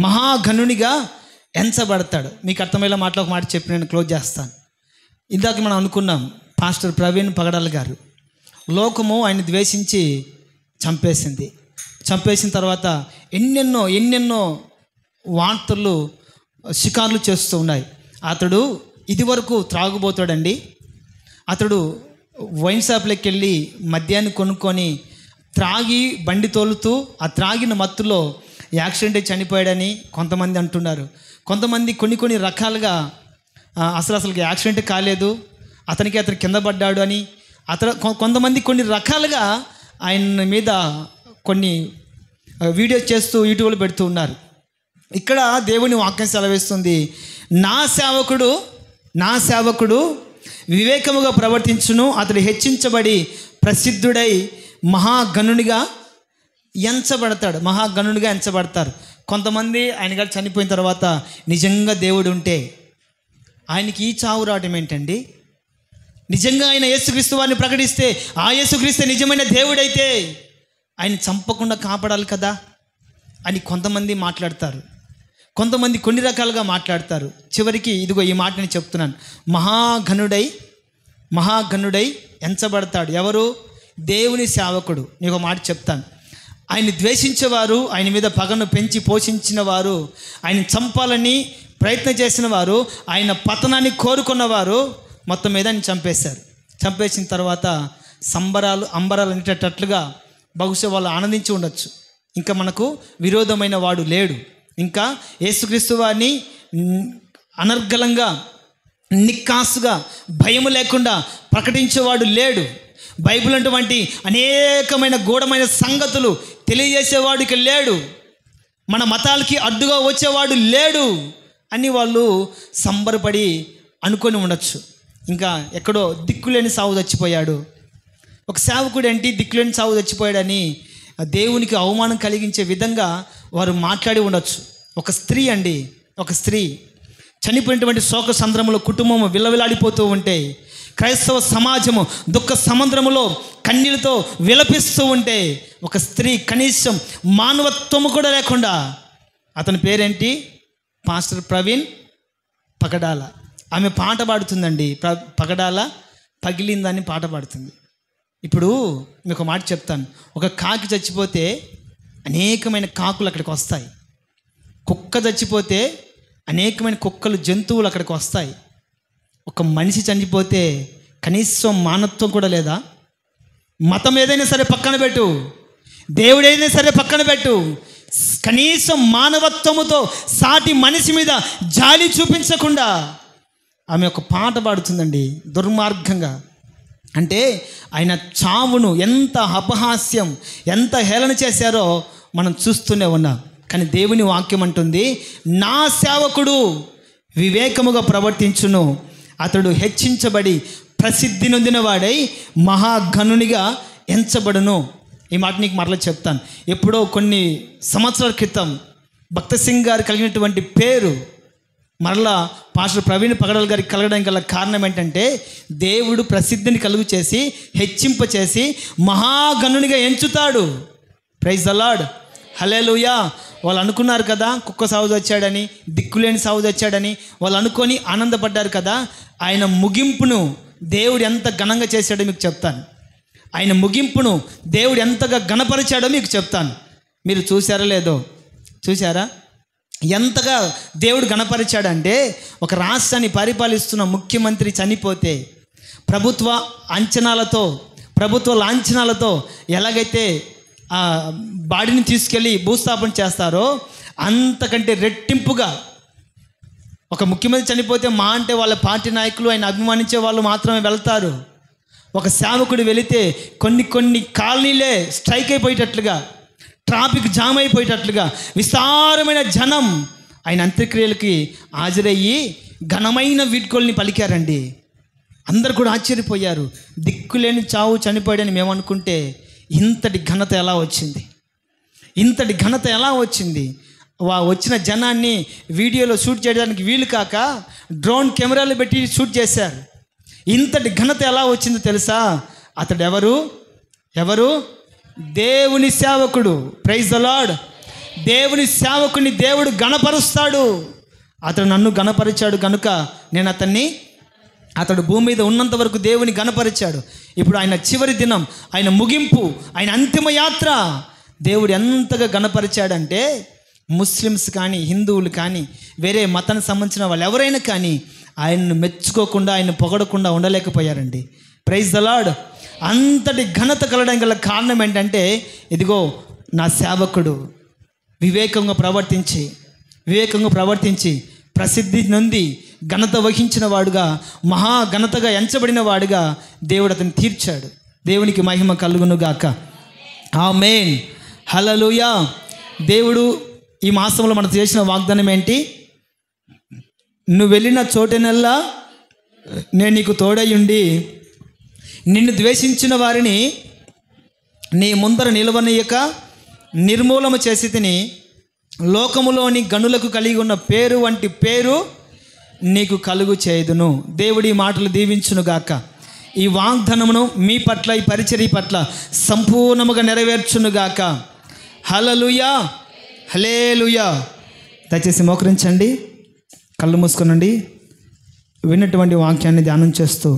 మహాగణునిగా ఎంచబడతాడు. మీకు అర్థమయ్యేలా మాటలో ఒక మాట చెప్పి నేను క్లోజ్ చేస్తాను. ఇందాక మనం అనుకున్నాం, పాస్టర్ ప్రవీణ్ పగడాల గారు, లోకము ఆయన ద్వేషించి చంపేసిన తర్వాత ఎన్నెన్నో వార్తలు షికార్లు చేస్తూ ఉన్నాయి. అతడు ఇదివరకు త్రాగుబోతాడండి. అతడు వైన్ షాప్లోకి వెళ్ళి మద్యాన్ని కొనుక్కొని త్రాగి బండి తోలుతూ ఆ త్రాగిన మత్తులో యాక్సిడెంట్ అయి చనిపోయాడని కొంతమంది అంటున్నారు. కొంతమంది కొన్ని రకాలుగా అసలు యాక్సిడెంట్ కాలేదు, అతను కింద పడ్డాడు అని కొంతమంది కొన్ని రకాలుగా ఆయన మీద కొన్ని వీడియోస్ చేస్తూ యూట్యూబ్లో పెడుతూ ఉన్నారు. ఇక్కడ దేవుని వాక్యం సెలవిస్తుంది, నా సేవకుడు వివేకముగా ప్రవర్తించును, అతడు హెచ్చించబడి ప్రసిద్ధుడై మహాగణునిగా ఎంచబడతారు. కొంతమంది ఆయన గారు చనిపోయిన తర్వాత నిజంగా దేవుడు ఉంటే ఆయనకి ఈ చావు రావడం ఏంటండి? నిజంగా ఆయన యేసుక్రీస్తు వారిని ప్రకటిస్తే, ఆ యేసుక్రీస్తు నిజమైన దేవుడైతే ఆయన చంపకుండా కాపాడాలి కదా అని కొంతమంది మాట్లాడతారు. కొంతమంది కొన్ని రకాలుగా మాట్లాడతారు. చివరికి ఇదిగో ఈ మాట నేను చెప్తున్నాను, మహాగణుడై ఎంచబడతాడు. ఎవరు? దేవుని సేవకుడు. నీకు మాట చెప్తాను, ఆయన ద్వేషించేవారు, ఆయన మీద పగను పెంచి పోషించిన వారు, ఆయన చంపాలని ప్రయత్నం చేసిన వారు, ఆయన పతనాన్ని కోరుకున్నవారు మొత్తం మీద ఆయన చంపేసిన తర్వాత అంబరాలు అనేటట్లుగా బహుశా వాళ్ళు ఆనందించి ఉండొచ్చు. ఇంకా మనకు విరోధమైన వాడు లేడు. ఇంకా యేసుక్రీస్తు వారిని అనర్గళంగా నిక్కాసుగా భయము లేకుండా ప్రకటించేవాడు లేడు. బైబిల్ అటువంటి అనేకమైన గూఢమైన సంగతులు తెలియజేసేవాడికి లేడు. మన మతాలకి అడ్డుగా వచ్చేవాడు లేడు అని వాళ్ళు సంబరపడి అనుకొని ఉండొచ్చు. ఇంకా ఎక్కడో దిక్కులేని సావు చచ్చిపోయాడు, ఒక సేవకుడు ఏంటి దిక్కులేని సావు చచ్చిపోయాడని దేవునికి అవమానం కలిగించే విధంగా వారు మాట్లాడి ఉండొచ్చు. ఒక స్త్రీ చనిపోయినటువంటి శోక సంద్రములో కుటుంబము విలవిలాడిపోతూ ఉంటే, క్రైస్తవ సమాజము దుఃఖ సముద్రములో కన్నీళ్ళతో విలపిస్తూ ఉంటే, ఒక స్త్రీ కనీసం మానవత్వము కూడా లేకుండా, అతని పేరేంటి? పాస్టర్ ప్రవీణ్ పగడాల. ఆమె పాట పాడుతుందండి. పగడాల పగిలిందని పాట పాడుతుంది. ఇప్పుడు మీకు మాట చెప్తాను, ఒక కాకి చచ్చిపోతే అనేకమైన కాకులు అక్కడికి వస్తాయి. కుక్క చచ్చిపోతే అనేకమైన కుక్కలు, జంతువులు అక్కడికి వస్తాయి. ఒక మనిషి చనిపోతే కనీసం మానవత్వం కూడా లేదా? మతం ఏదైనా సరే పక్కన పెట్టు, దేవుడు ఏదైనా సరే పక్కన పెట్టు, కనీసం మానవత్వముతో సాటి మనిషి మీద జాలి చూపించకుండా ఆమె ఒక పాట పాడుతుందండి దుర్మార్గంగా. అంటే ఆయన చావును ఎంత అపహాస్యం, ఎంత హేళన చేశారో మనం చూస్తూనే ఉన్నాం. కానీ దేవుని వాక్యం అంటుంది, నా సేవకుడు వివేకముగా ప్రవర్తించును, అతడు హెచ్చించబడి ప్రసిద్ధి నొందిన వాడై మహాగణునిగా ఎంచబడును. ఈ మాట నీకు మరలా చెప్తాను. ఎప్పుడో కొన్ని సంవత్సరాల క్రితం భక్త సింగ్ గారు కలిగినటువంటి పేరు మరలా పాస్టర్ ప్రవీణ్ పగడాల్ గారికి కలగడానికి గల కారణం ఏంటంటే, దేవుడు ప్రసిద్ధిని కలుగు చేసి హెచ్చింపచేసి మహాగణునిగా ఎంచుతాడు. ప్రైజ్ ద లార్డ్, హల్లెలూయా. వాళ్ళు అనుకున్నారు కదా కుక్క సావు వచ్చాడని, దిక్కులేని సావు వచ్చాడని వాళ్ళు అనుకొని ఆనందపడ్డారు కదా. ఆయన ముగింపును దేవుడు ఎంత ఘనంగా చేశాడో మీకు చెప్తాను. ఆయన ముగింపును దేవుడు ఎంతగా ఘనపరిచాడో మీకు చెప్తాను. మీరు చూసారా లేదో? చూసారా ఎంతగా దేవుడు ఘనపరిచాడంటే, ఒక రాష్ట్రాన్ని పరిపాలిస్తున్న ముఖ్యమంత్రి చనిపోతే ప్రభుత్వ అంచనాలతో, ప్రభుత్వ లాంఛనాలతో ఎలాగైతే ఆ బాడీని తీసుకెళ్ళి భూస్థాపన చేస్తారో అంతకంటే రెట్టింపుగా ఒక ముఖ్యమంత్రి చనిపోతే మా అంటే వాళ్ళ పార్టీ నాయకులు, ఆయన అభిమానించే వాళ్ళు మాత్రమే వెళ్తారు. ఒక సేవకుడు వెళితే కొన్ని కాలనీలే స్ట్రైక్ అయిపోయేటట్లుగా, ట్రాఫిక్ జామ్ అయిపోయేటట్లుగా విస్తారమైన జనం ఆయన అంత్యక్రియలకి హాజరయ్యి ఘనమైన వీడ్కోల్ని పలికారండి. అందరు కూడా ఆశ్చర్యపోయారు. దిక్కులేని చావు చనిపోయాడని మేము అనుకుంటే ఇంతటి ఘనత ఎలా వచ్చింది? ఇంతటి ఘనత ఎలా వచ్చింది? వచ్చిన జనాన్ని వీడియోలో షూట్ చేయడానికి వీలు కాక డ్రోన్ కెమెరాలు పెట్టి షూట్ చేశారు. ఇంతటి ఘనత ఎలా వచ్చిందో తెలుసా? అతడు ఎవరు? దేవుని సేవకుడు. Praise the lord. దేవుని సేవకుని దేవుడు గణపరుస్తాడు. అతడు నన్ను గణపరిచాడు కనుక నేను అతడు భూమి మీద ఉన్నంత వరకు దేవుని గణపరిచాడు. ఇప్పుడు ఆయన చివరి దినం, ఆయన ముగింపు, ఆయన అంతిమ యాత్ర దేవుడు ఎంతగా గణపరిచాడంటే, ముస్లిమ్స్ కానీ హిందువులు కానీ వేరే మతానికి సంబంధించిన వాళ్ళు ఎవరైనా కానీ ఆయన్ను మెచ్చుకోకుండా, ఆయన పొగడకుండా ఉండలేకపోయారండి. Praise the Lord. అంతటి ఘనత కలగడానికి గల కారణం ఏంటంటే, ఇదిగో నా సేవకుడు వివేకంగా ప్రవర్తించి ప్రసిద్ధి నొంది ఘనత వహించిన వాడుగా, మహాఘనతగా ఎంచబడిన వాడుగా దేవుడు అతన్ని తీర్చాడు. దేవునికి మహిమ కలుగును గాక. ఆమేన్, హల్లెలూయా. దేవుడు ఈ మాసంలో మనకు చేసిన వాగ్దానం ఏంటి? నువ్వు వెళ్ళిన చోటనల్లా నేను నీకు తోడయ్యుండి నిన్ను ద్వేషించిన వారిని నీ ముందర నిలవనీయక నిర్మూలన చేసి తిని, లోకములోని గనులకు కలిగి ఉన్న పేరు వంటి పేరు నీకు కలుగు చేయుదును. దేవుడి మాటలు దీవించునుగాక. ఈ వాగ్దానమును మీ పట్ల, ఈ పరిచర్య పట్ల సంపూర్ణముగా నెరవేర్చునుగాక. హల్లెలూయా, హల్లెలూయా. దయచేసి మోకరించండి, కళ్ళు మూసుకొనండి. విన్నటువంటి వాక్యాన్ని ధ్యానం చేస్తూ